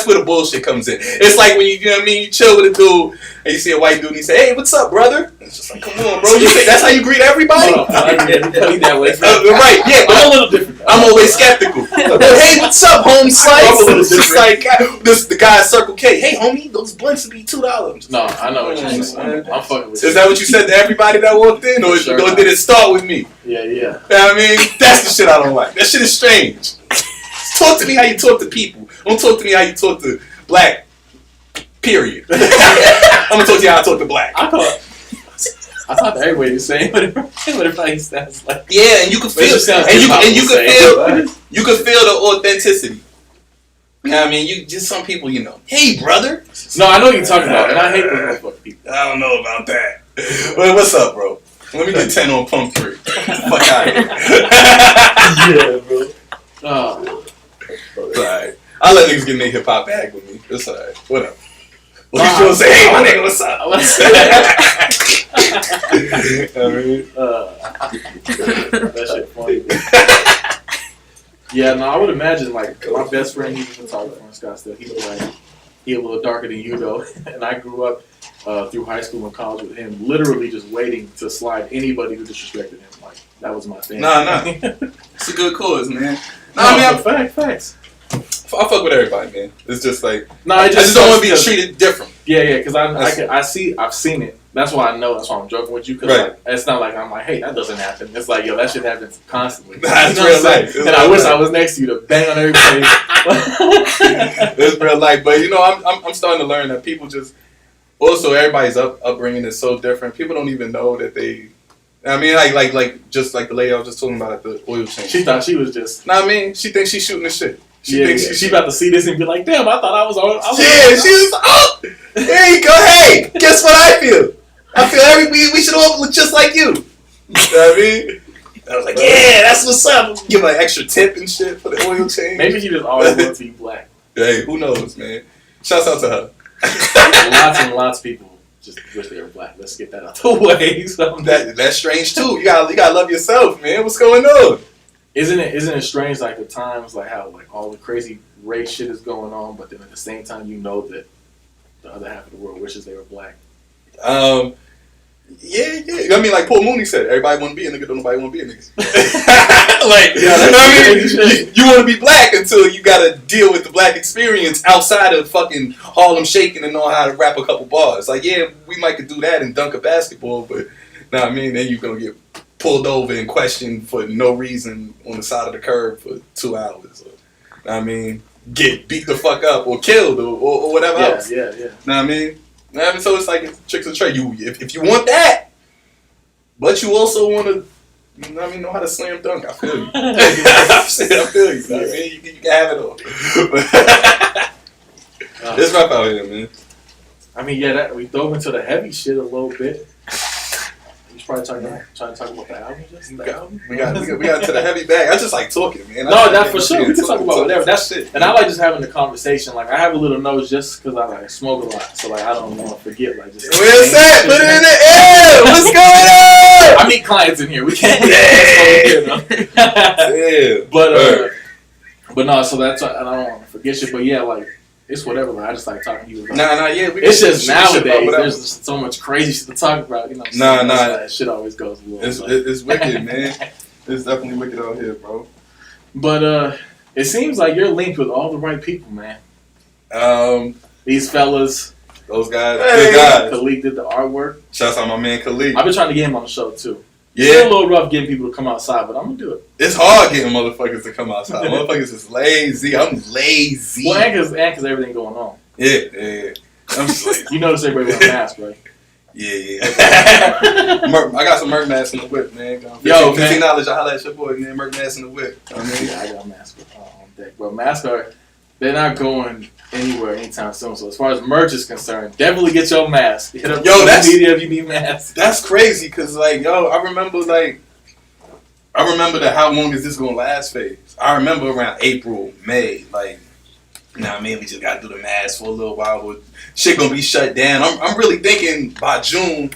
where the bullshit comes in. It's like when you know what I mean, you chill with a dude and you see a white dude and you say, "Hey, what's up, brother?" And it's just like, "Come on, bro." You think that's how you greet everybody?
Everybody that way.
Right? Yeah, but
I'm a little different.
I'm always skeptical. Hey, what's up, home slice? It's just like the guy at Circle K. Hey, homie, those blunts would be $2.
No, I know what you're saying. I'm fucking with you.
Is that what you said to everybody that walked in, or did it start with me?
Yeah.
You know what I mean, that's the shit I don't like. That shit is strange. Talk to me how you talk to people. Don't talk to me how you talk to black. Period. I'm gonna talk to you how I talk to black.
I thought everybody was saying whatever he sounds like.
Yeah, and you can feel you can feel the authenticity. You know what I mean? You just some people, you know. Hey, brother.
No, I know what you're talking about, and I hate those motherfucking people.
I don't know about that. Well, what's up, bro? Let me get 10 on pump 3. Fuck out of here.
Yeah, bro.
It's alright. I let niggas get in their hip hop bag with me. It's alright. Whatever. Well, you still say, "Hey, my nigga, what's up?"
That shit funny. Yeah, no, I would imagine like my best friend, he's a photographer in Scottsdale. He a little darker than you though, and I grew up through high school and college with him, literally just waiting to slide anybody who disrespected him. Like that was my thing.
Nah. It's a good cause, man.
Facts.
I fuck with everybody, man. It's just like
I
just don't want to be treated different.
Yeah, because I've seen it That's why I know. That's why I'm joking with you. Because like, it's not like I'm like, hey, that doesn't happen. It's like, yo, that shit happens constantly.
That's
you know
real life.
And I wish I was next to you to bang on everybody.
It's real life. But you know, I'm starting to learn that people just also everybody's upbringing is so different. People don't even know that they. I mean, like just like the lady I was just talking about at the oil change.
She thought she was just.
Nah, I mean, she thinks she's shooting the shit. She thinks
she about to see this and be like, damn, I thought I was on.
She was. Oh, there you go. Hey, guess what I feel? I feel we should all look just like you. You know what I mean? I was like, yeah, that's what's up. Give her an extra tip and shit for the oil change.
Maybe she just always wants to be black.
Hey, who knows, man? Shouts out to her.
Lots and lots of people just wish they were black. Let's get that out the way. So
that's strange too. You gotta love yourself, man. What's going on?
Isn't it strange like the times like how like all the crazy race shit is going on, but then at the same time you know that the other half of the world wishes they were black.
Yeah. I mean, like Paul Mooney said, everybody want to be a nigga, don't nobody want to be a nigga. You want to be black until you got to deal with the black experience outside of fucking Harlem Shaking and know how to rap a couple bars. Like, yeah, we might could do that and dunk a basketball, but nah, I mean, then you're gonna get pulled over and questioned for no reason on the side of the curb for 2 hours. Or, I mean, get beat the fuck up or killed or whatever else.
Yeah.
Know what I mean? So it's like tricks of the trade. If you want that, but you also want to, you know what I mean, know how to slam dunk. I feel you. I feel you. I mean, you can have it all. It's rough out here, man.
I mean, we dove into the heavy shit a little bit. You probably trying to talk about the album.
We got to the heavy bag. I just like talking, man.
That's for sure. We can talk about whatever. That's it. And I like just having the conversation. Like I have a little nose just because I like smoke a lot, so like I don't want to forget. Like just
where's that? Put it in the air. What's going on?
I meet clients in here. We can't. But no. So that's I don't want to forget shit. But yeah, like. It's whatever, man. I just like talking to you.
Yeah.
It's just nowadays, there's just so much crazy shit to talk about. You know that shit always goes a little.
It's wicked, man. It's definitely wicked out here, bro.
But it seems like you're linked with all the right people, man. These fellas.
Those guys. Good guys.
Khalid did the artwork.
Shouts out my man Khalid.
I've been trying to get him on the show, too.
Yeah.
It's a little rough getting people to come outside, but I'm going to do it.
It's hard getting motherfuckers to come outside. Motherfuckers is lazy. I'm lazy.
Well, and because everything going on.
Yeah. I'm just lazy.
You notice everybody wearing masks, right?
Yeah. I got some Murk masks in the whip, man.
Yo,
$15, I holla at your boy, man. Murk masks in the whip.
I got masks on deck. But masks they're not going anywhere anytime soon. So as far as merch is concerned, definitely get your mask. Hit up media if you need masks.
That's crazy because like I remember the how long is this gonna last phase. I remember around April, May, like we just gotta do the mask for a little while. But shit gonna be shut down. I'm really thinking by June,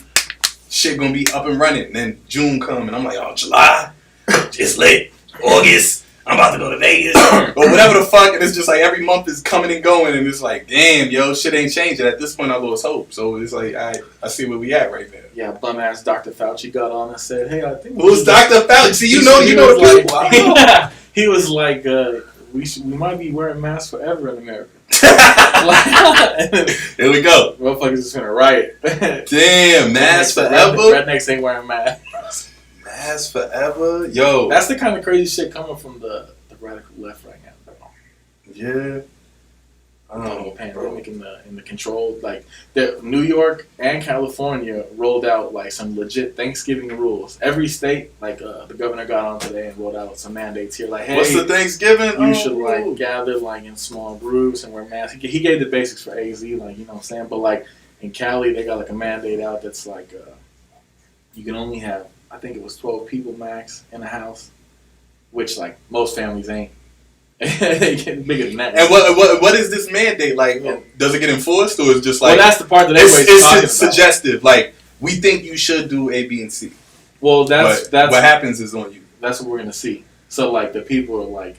shit gonna be up and running. And then June come and I'm like, oh, July, it's lit. August. I'm about to go to Vegas or whatever the fuck, and it's just like every month is coming and going, and it's like, damn, yo, shit ain't changing. At this point, I lost hope. So it's like, I see where we at right now.
Yeah, bum ass Dr. Fauci got on and said, hey, I think
who's Dr. Fauci? See, you know the people.
He was like, we might be wearing masks forever in America.
Here we go.
Motherfuckers just gonna riot.
Damn, masks forever.
Rednecks ain't wearing masks.
Masks forever, yo.
That's the kind of crazy shit coming from the radical left right now, bro.
Yeah.
Pandemic in the control, like New York and California rolled out like some legit Thanksgiving rules. Every state, like the governor got on today and rolled out some mandates here, like, hey,
what's the Thanksgiving?
You should like gather like in small groups and wear masks. He gave the basics for AZ, like, you know what I'm saying. But like in Cali, they got like a mandate out that's like you can only have, I think it was 12 people max in a house, which like most families ain't. They get bigger than that.
And what is this mandate like? Does it get enforced, or is it just like?
Well, that's the part that everybody's talking about. It's
suggestive. Like, we think you should do A, B, and C.
Well, that's
what happens is on you.
That's what we're gonna see. So like the people are like,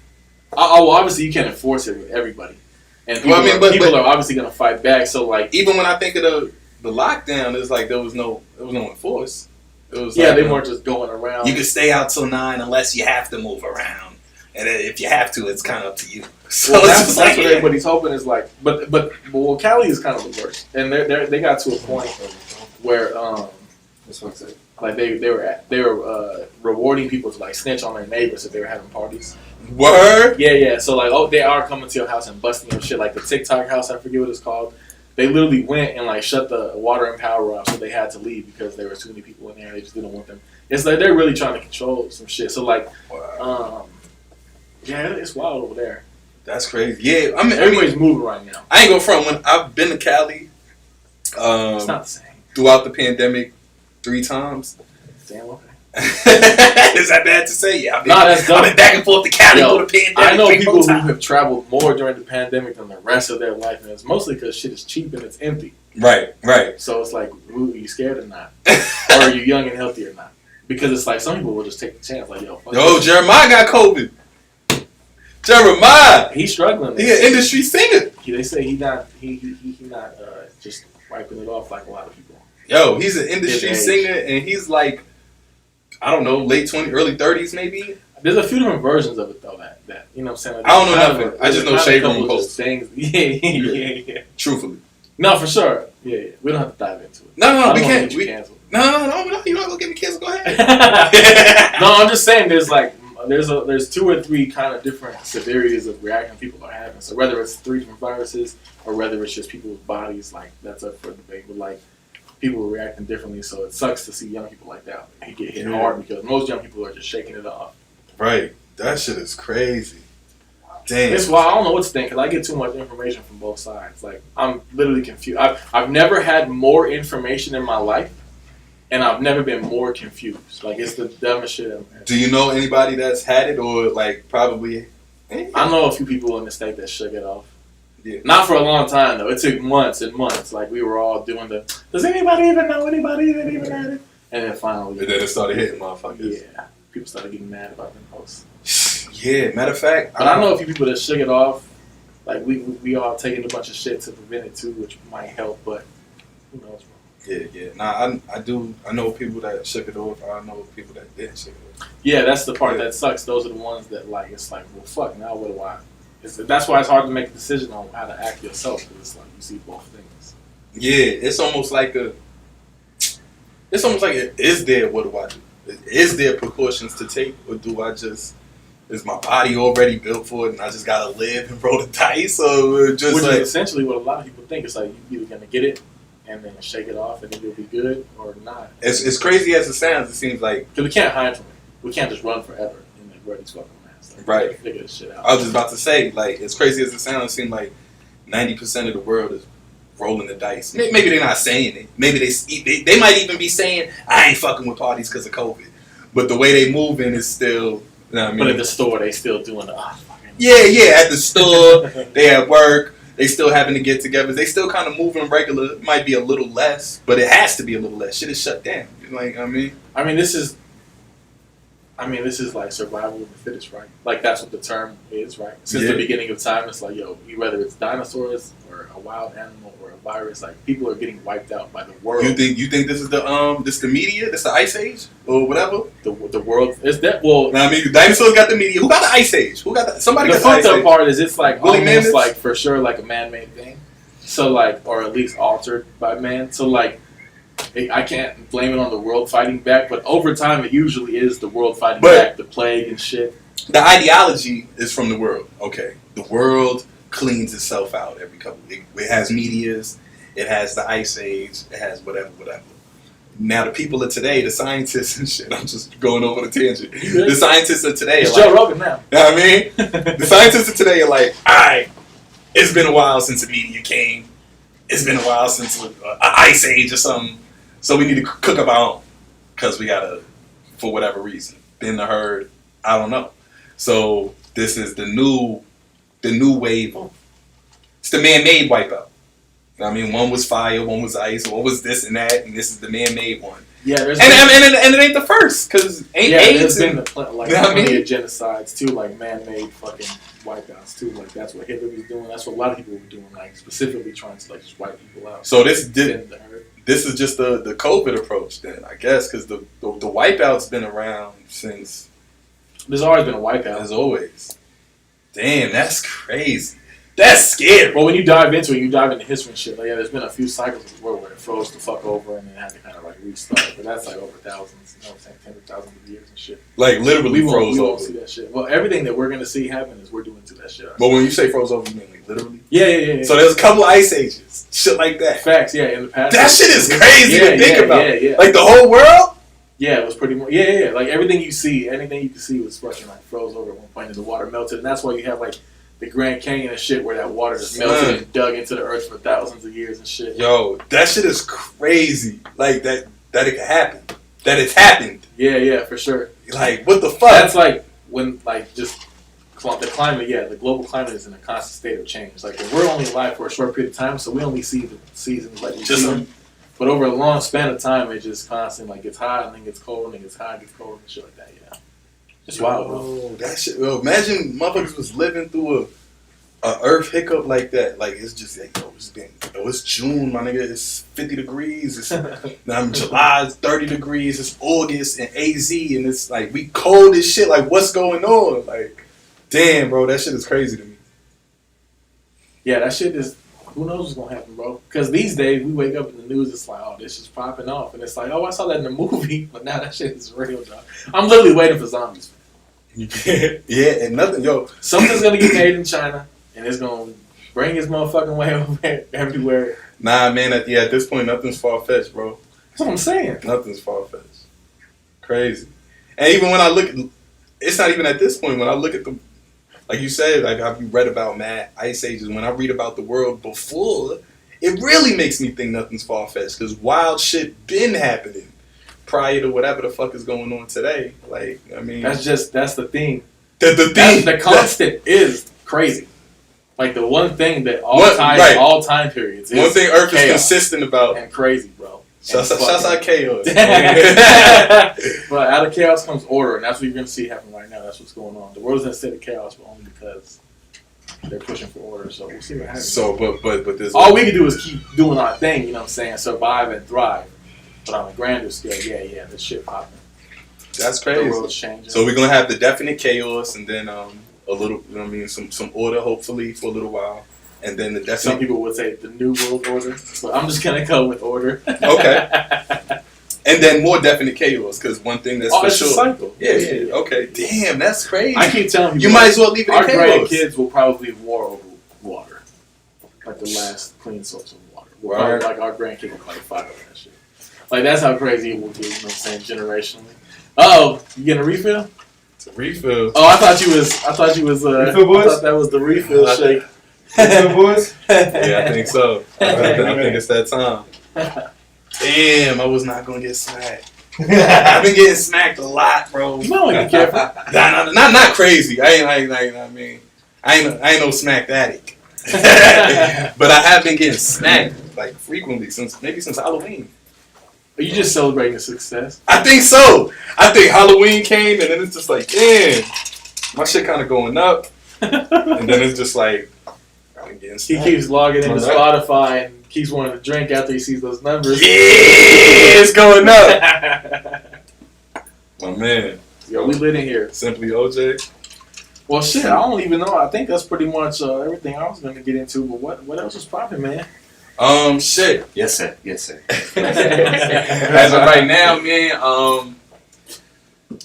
well, obviously you can't enforce it with everybody, and people, people are obviously gonna fight back. So like,
even when I think of the lockdown, it's like there was no enforce. It was
they weren't just going around.
You could stay out till 9 unless you have to move around. And if you have to, it's kind of up to you. So
well, that's what everybody's hoping is like. But Cali is kind of the worst, and they got to a point. where
That's what I said.
like they were rewarding people to like snitch on their neighbors if they were having parties.
Word?
Yeah. So like, they are coming to your house and busting your shit. Like the TikTok house, I forget what it's called. They literally went and like shut the water and power off, so they had to leave because there were too many people in there. They just didn't want them. It's like they're really trying to control some shit. So like, yeah, it's wild over there.
That's crazy. Yeah, I mean,
everybody's moving right now.
I ain't go front. When I've been to Cali,
it's not the same.
Throughout the pandemic, 3 times.
Damn, okay.
Is that bad to say? Yeah,
that's dumb.
I've been back and forth to Cali for the pandemic.
I know people who have traveled more during the pandemic than the rest of their life, and it's mostly because shit is cheap and it's empty.
Right.
So it's like, ooh, are you scared or not? Or are you young and healthy or not? Because it's like some people will just take the chance, like, yo,
Jeremiah got COVID. Jeremiah,
he's struggling.
He's an industry singer.
They say he not just wiping it off like a lot of people.
Yo, he's an industry singer, and he's like, I don't know, late 20s, early 30s maybe.
There's a few different versions of it though. That you know what I'm saying. Like,
I don't know nothing. I just know Shade Room posts
things. Yeah.
Truthfully.
No, for sure. Yeah. We don't have to dive into it.
No, we can't. No, you're not gonna get me canceled. Go ahead.
No, I'm just saying. There's 2 or 3 kind of different severities of reaction people are having. So whether it's 3 different viruses or whether it's just people's bodies, like that's up for debate. But like people are reacting differently, so it sucks to see young people like that. They get hit hard because most young people are just shaking it off.
Right. That shit is crazy. Damn.
It's why I don't know what to think because I get too much information from both sides. Like I'm literally confused. I've never had more information in my life. And I've never been more confused. Like, it's the dumbest shit ever.
Do you know anybody that's had it or, like, probably?
I know a few people in the state that shook it off.
Yeah.
Not for a long time, though. It took months and months. Like, we were all doing does anybody even know anybody that even had it? And then finally.
And then it started hitting motherfuckers.
Yeah. People started getting mad about them posts.
Yeah, matter of fact.
But I know a few people that shook it off. Like, we all taking a bunch of shit to prevent it, too, which might help, but who knows, bro.
Yeah. Nah, I know people that shook it off. I know people that didn't shake it off.
Yeah, that's the part that sucks. Those are the ones that, like, it's like, well, fuck, now what do I... That's why it's hard to make a decision on how to act yourself, because it's like, you see both things.
Yeah, it's almost like is there, what do I do? Is there precautions to take, or do I just... Is my body already built for it, and I just gotta live and roll the dice, or just
which
like...
is essentially what a lot of people think. It's like, you're either gonna get it, and then shake it off, and then you'll be good, or not.
It's crazy as it sounds. It seems like
because we can't hide from it. We can't just run forever and like wear these fucking masks. Like,
right.
Figure this shit out.
I was just about to say, like, as crazy as it sounds, it seems like 90% of the world is rolling the dice. Maybe they're not saying it. Maybe they might even be saying, "I ain't fucking with parties because of COVID," but the way they moving is still. You know what I mean?
But at the store, they still doing the.
Yeah. At the store, they at work. They still having to get together. They still kind of moving regular. It might be a little less, but it has to be a little less. Shit is shut down. Like, I mean, this is like survival of the fittest, right? Like that's what the term is, right? Since the beginning of time, it's like, yo, whether it's dinosaurs or a wild animal or a virus, like people are getting wiped out by the world. You think this is the media? This the ice age or whatever?
The world is that well?
I mean, the dinosaurs got the media. Who got the ice age? Who got somebody?
The fucked up part is it's like
Willie
almost
Mammoths?
like for sure like a man-made thing. So like, or at least altered by man. So like. I can't blame it on the world fighting back, but over time it usually is the world fighting back, the plague and shit.
The ideology is from the world. Okay, the world cleans itself out every couple. It has medias, it has the ice age, it has whatever. Now the people of today, the scientists and shit. I'm just going over the tangent. The scientists of today,
it's Joe Rogan now.
You know what I mean? The scientists of today are like, all right, it's been a while since the media came. It's been a while since an ice age or something. So we need to cook up our own because we gotta, for whatever reason, bend the herd. I don't know. So this is the new wave. It's the man-made wipeout. I mean, one was fire, one was ice, one was this and that, and this is the man-made one. Yeah, and it ain't the first because AIDS.
There's been plenty of genocides too, like man-made fucking wipeouts too. Like that's what Hitler was doing. That's what a lot of people were doing, like specifically trying to like just wipe people out.
So this is just the COVID approach then, I guess, because the wipeout's been around since.
There's always been a wipeout.
As always. Damn, that's crazy. That's scary.
Well, when you dive into it, you dive into history and shit. Like, yeah, there's been a few cycles of the world where it froze the fuck over and then had to kind of like restart. But that's like over thousands, you know what I'm saying, tens of thousands of years and shit.
Like literally
we
froze over.
Won't see that shit. Well, everything that we're gonna see happen is we're doing to that shit.
But when you say froze over, you mean like literally?
Yeah.
So there's a couple ice ages, shit like that.
Facts, yeah. In the past,
that shit is crazy to think about.
Yeah.
Like the whole world.
Yeah, it was pretty much. Yeah. Like everything you see, anything you can see was fucking like froze over at one point, and the water melted, and that's why you have like the Grand Canyon and shit where that water just melted and dug into the earth for thousands of years and shit.
Yo, that shit is crazy. Like that it could happen. That it's happened.
Yeah, for sure.
Like what the fuck?
That's like when like just the climate. Yeah, the global climate is in a constant state of change. Like we're only alive for a short period of time, so we only see the seasons like we see them. But over a long span of time, it just constantly like gets hot and then gets cold and then gets hot and gets cold and shit like that. Yeah. Just wild, bro.
That shit. Well, imagine motherfuckers was living through a earth hiccup like that. Like it's just like, it's June, my nigga. It's 50 degrees. It's now July, it's 30 degrees. It's August and AZ, and it's like we cold as shit. Like what's going on? Like, damn, bro, that shit is crazy to me.
Yeah, that shit is. Who knows what's gonna happen, bro? Because these days we wake up in the news, it's like, oh, this is popping off, and it's like, oh, I saw that in the movie, but now that shit is real, dog. I'm literally waiting for zombies.
Yeah, and nothing, yo.
Something's gonna get made in China, and it's gonna bring its motherfucking way over everywhere.
Nah, man. At this point, nothing's far fetched, bro.
That's what I'm saying.
Nothing's far fetched. Crazy. And even when I look at, it's not even at this point. When I look at the, like you said, like I've read about mad ice ages. When I read about the world before, it really makes me think nothing's far fetched because wild shit been happening prior to whatever the fuck is going on today. Like, I mean, that's
the thing.
The
constant is crazy. Like the one thing that all time periods. Is
one thing Earth
chaos
is consistent about
and crazy, bro.
Shouts out chaos.
But out of chaos comes order, and that's what you're gonna see happen right now. That's what's going on. The world is in a state of chaos, but only because they're pushing for order. So we'll see what happens.
So, but this
all we can do is keep doing our thing. You know what I'm saying? Survive and thrive. But on a grander scale, yeah, this shit popping.
That's crazy.
The world's changing.
So we're gonna have the definite chaos, and then a little, you know what I mean, some order, hopefully for a little while, and then the definite.
Some people would say the new world order, but I'm just gonna go with order.
Okay. And then more definite chaos, because one thing that's for
it's
sure.
A cycle.
Yeah. Okay. Damn, that's crazy.
I keep telling
you might as well leave it in
our
chaos.
grandkids will probably war over water, like the last clean source of water. Probably, like our grandkids will probably fight over that shit. Like that's how crazy it will get. You know what I'm saying? Generationally. Oh, you getting a refill?
It's a refill.
Oh, I thought you was.
Refill boys?
I thought that was the refill shake.
Refill boys?
Yeah, I think so. I think it's that time. Damn, I was not gonna get smacked. I've been getting smacked a lot, bro.
You might want to be careful.
Not crazy. I ain't no smacked addict. But I have been getting smacked like frequently since Halloween.
Are you just celebrating the success?
I think so. I think Halloween came and then it's just like, damn, my shit kind of going up, and then it's just like I'm getting smacked.
He keeps logging into Spotify and keeps wanting to drink after he sees those numbers.
Yeah, it's going up. My man.
Yo, we lit in here.
Simply OJ.
Well, shit, I don't even know. I think that's pretty much everything I was going to get into. But what else is popping, man?
Shit.
Yes, sir.
As of right now, man,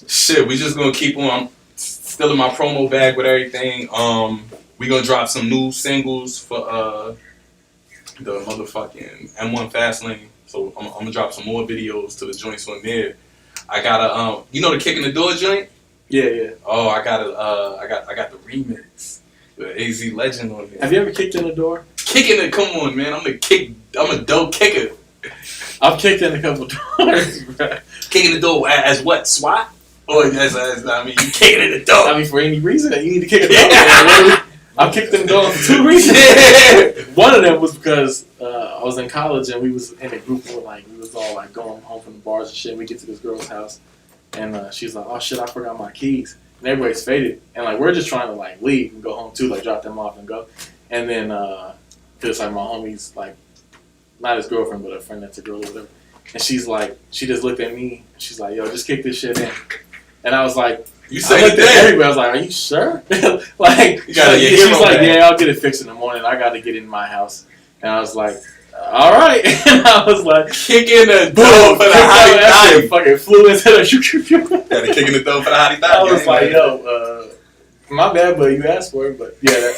shit, we just gonna keep on. I'm still in my promo bag with everything. We gonna drop some new singles for the motherfucking M1 Fastlane. So I'm gonna drop some more videos to the joints on there. I got you know the Kick in the Door joint?
Yeah.
Oh, I got the remix. The AZ Legend on there.
Have you ever kicked in the door?
Kicking it, come on, man. I'm a dope kicker.
I've kicked in a couple doors, bro.
Kicking the door as what? SWAT? Or as I mean, you kicking in the door.
I mean, for any reason that you need to kick a door. I've kicked in the door for 2 reasons. Yeah. One of them was because I was in college and we was in a group where we was all like going home from the bars and shit. And we get to this girl's house and she's like, "Oh shit, I forgot my keys." And everybody's faded and we're just trying to leave and go home too, drop them off and go. And then cause my homie's not his girlfriend but a friend that's a girl or whatever. And she's like, she just looked at me and she's like, "Yo, just kick this shit in." And I was like,
You say
I looked at everybody. I was like, "Are you sure?" Like, she's like, "Yeah, I'll get it fixed in the morning. I got to get in my house." And I was like, "All right." And I was like,
kicking the door for the hottie.
Fucking flew into the.
Had to kicking the door for the hottie.
I was like, "Yo, my bad, but you asked for it." But yeah.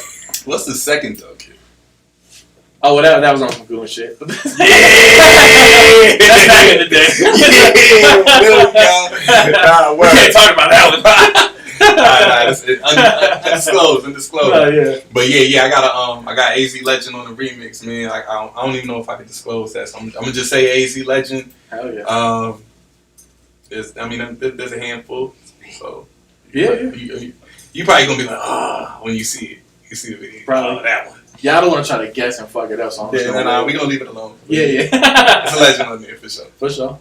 What's the second though, kid?
Oh, well, that was on some good shit.
Yeah.
That's back in the day.
Yeah,
we can't talk about that
one. Undisclosed.
Oh, yeah.
But yeah, I got AZ Legend on the remix, man. I don't even know if I can disclose that, so I'm gonna just say AZ Legend.
Hell yeah.
There's a handful, so
yeah.
You probably gonna be like, when you see it. You see the video.
Probably.
That one.
Yeah, I don't want to try to guess and fuck it up, so I'm just
we're going to leave it alone.
Yeah.
It's a legend on there, for sure.
For sure.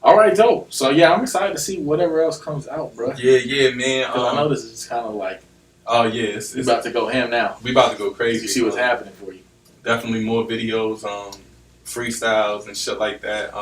All right, dope. So, yeah, I'm excited to see whatever else comes out, bro.
Yeah, man.
Because I know this is just kind of like...
Oh, yeah. It's
about to go ham now.
We about to go crazy.
You see what's happening for you.
Definitely more videos, freestyles and shit like that.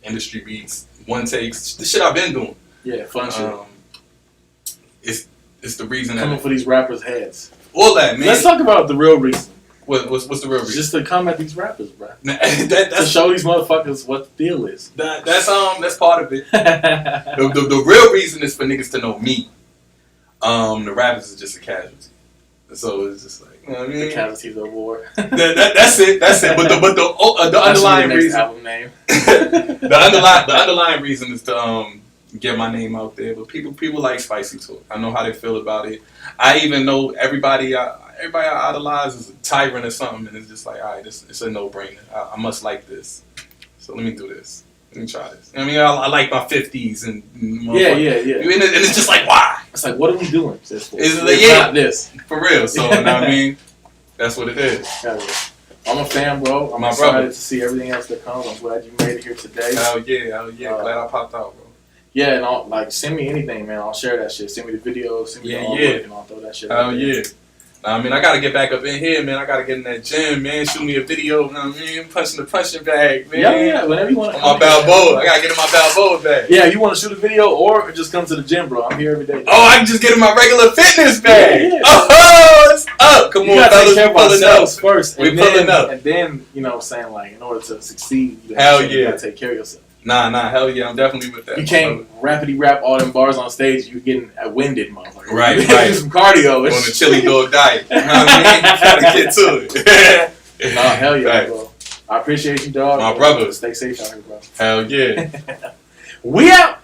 Industry beats, one takes. The shit I've been doing.
Yeah, fun
shit. It's the reason
coming for these rappers' heads.
All that, man.
Let's talk about the real reason.
What's the real reason?
Just to come at these rappers, bro.
To
show these motherfuckers what the deal is.
That's part of it. the real reason is for niggas to know me. The rappers is just a casualty. So it's just like, you know what I mean?
The casualties of war.
That's it. But the underlying reason.
Album name.
the underlying reason is to get my name out there. But people like spicy talk. I know how they feel about it. I even know everybody I idolize is a tyrant or something, and it's just like, all right, it's a no-brainer. I must like this. So let me do this. Let me try this. I mean, I like my 50s and
yeah.
And it's just like, why?
It's like, what are we doing? It's
not
this.
For real. So, you know what I mean? That's what it is.
I'm a fan, bro. I'm excited to see everything else that comes. I'm glad you made it here today.
Hell yeah. Glad I popped out, bro.
Yeah, and send me anything, man. I'll share that shit. Send me the videos, send me the artwork, and I'll throw that shit out.
Hell yeah. I mean, I gotta get back up in here, man. I gotta get in that gym, man. Shoot me a video, you know what I mean? Punching the punching bag, man.
Yeah, whenever you want to.
My Balboa. I gotta get in my Balboa bag.
Yeah, you want to shoot a video or just come to the gym, bro. I'm here every day.
Oh, I can just get in my regular fitness bag.
Yeah.
Oh, it's up. Come on,
fellas. Take care of ourselves first.
We pulling up.
And then, you know what I'm saying, like, in order to succeed, you gotta take care of yourself.
Nah, hell yeah, I'm definitely with that.
You can't rapidy rap all them bars on stage. You're getting winded, motherfucker.
Right.
Do some cardio.
On the chili dog diet. You know what I mean? Gotta get to it.
Nah, hell yeah, bro. I appreciate you, dog.
My brother.
Stay safe out here, bro.
Hell yeah.
We out.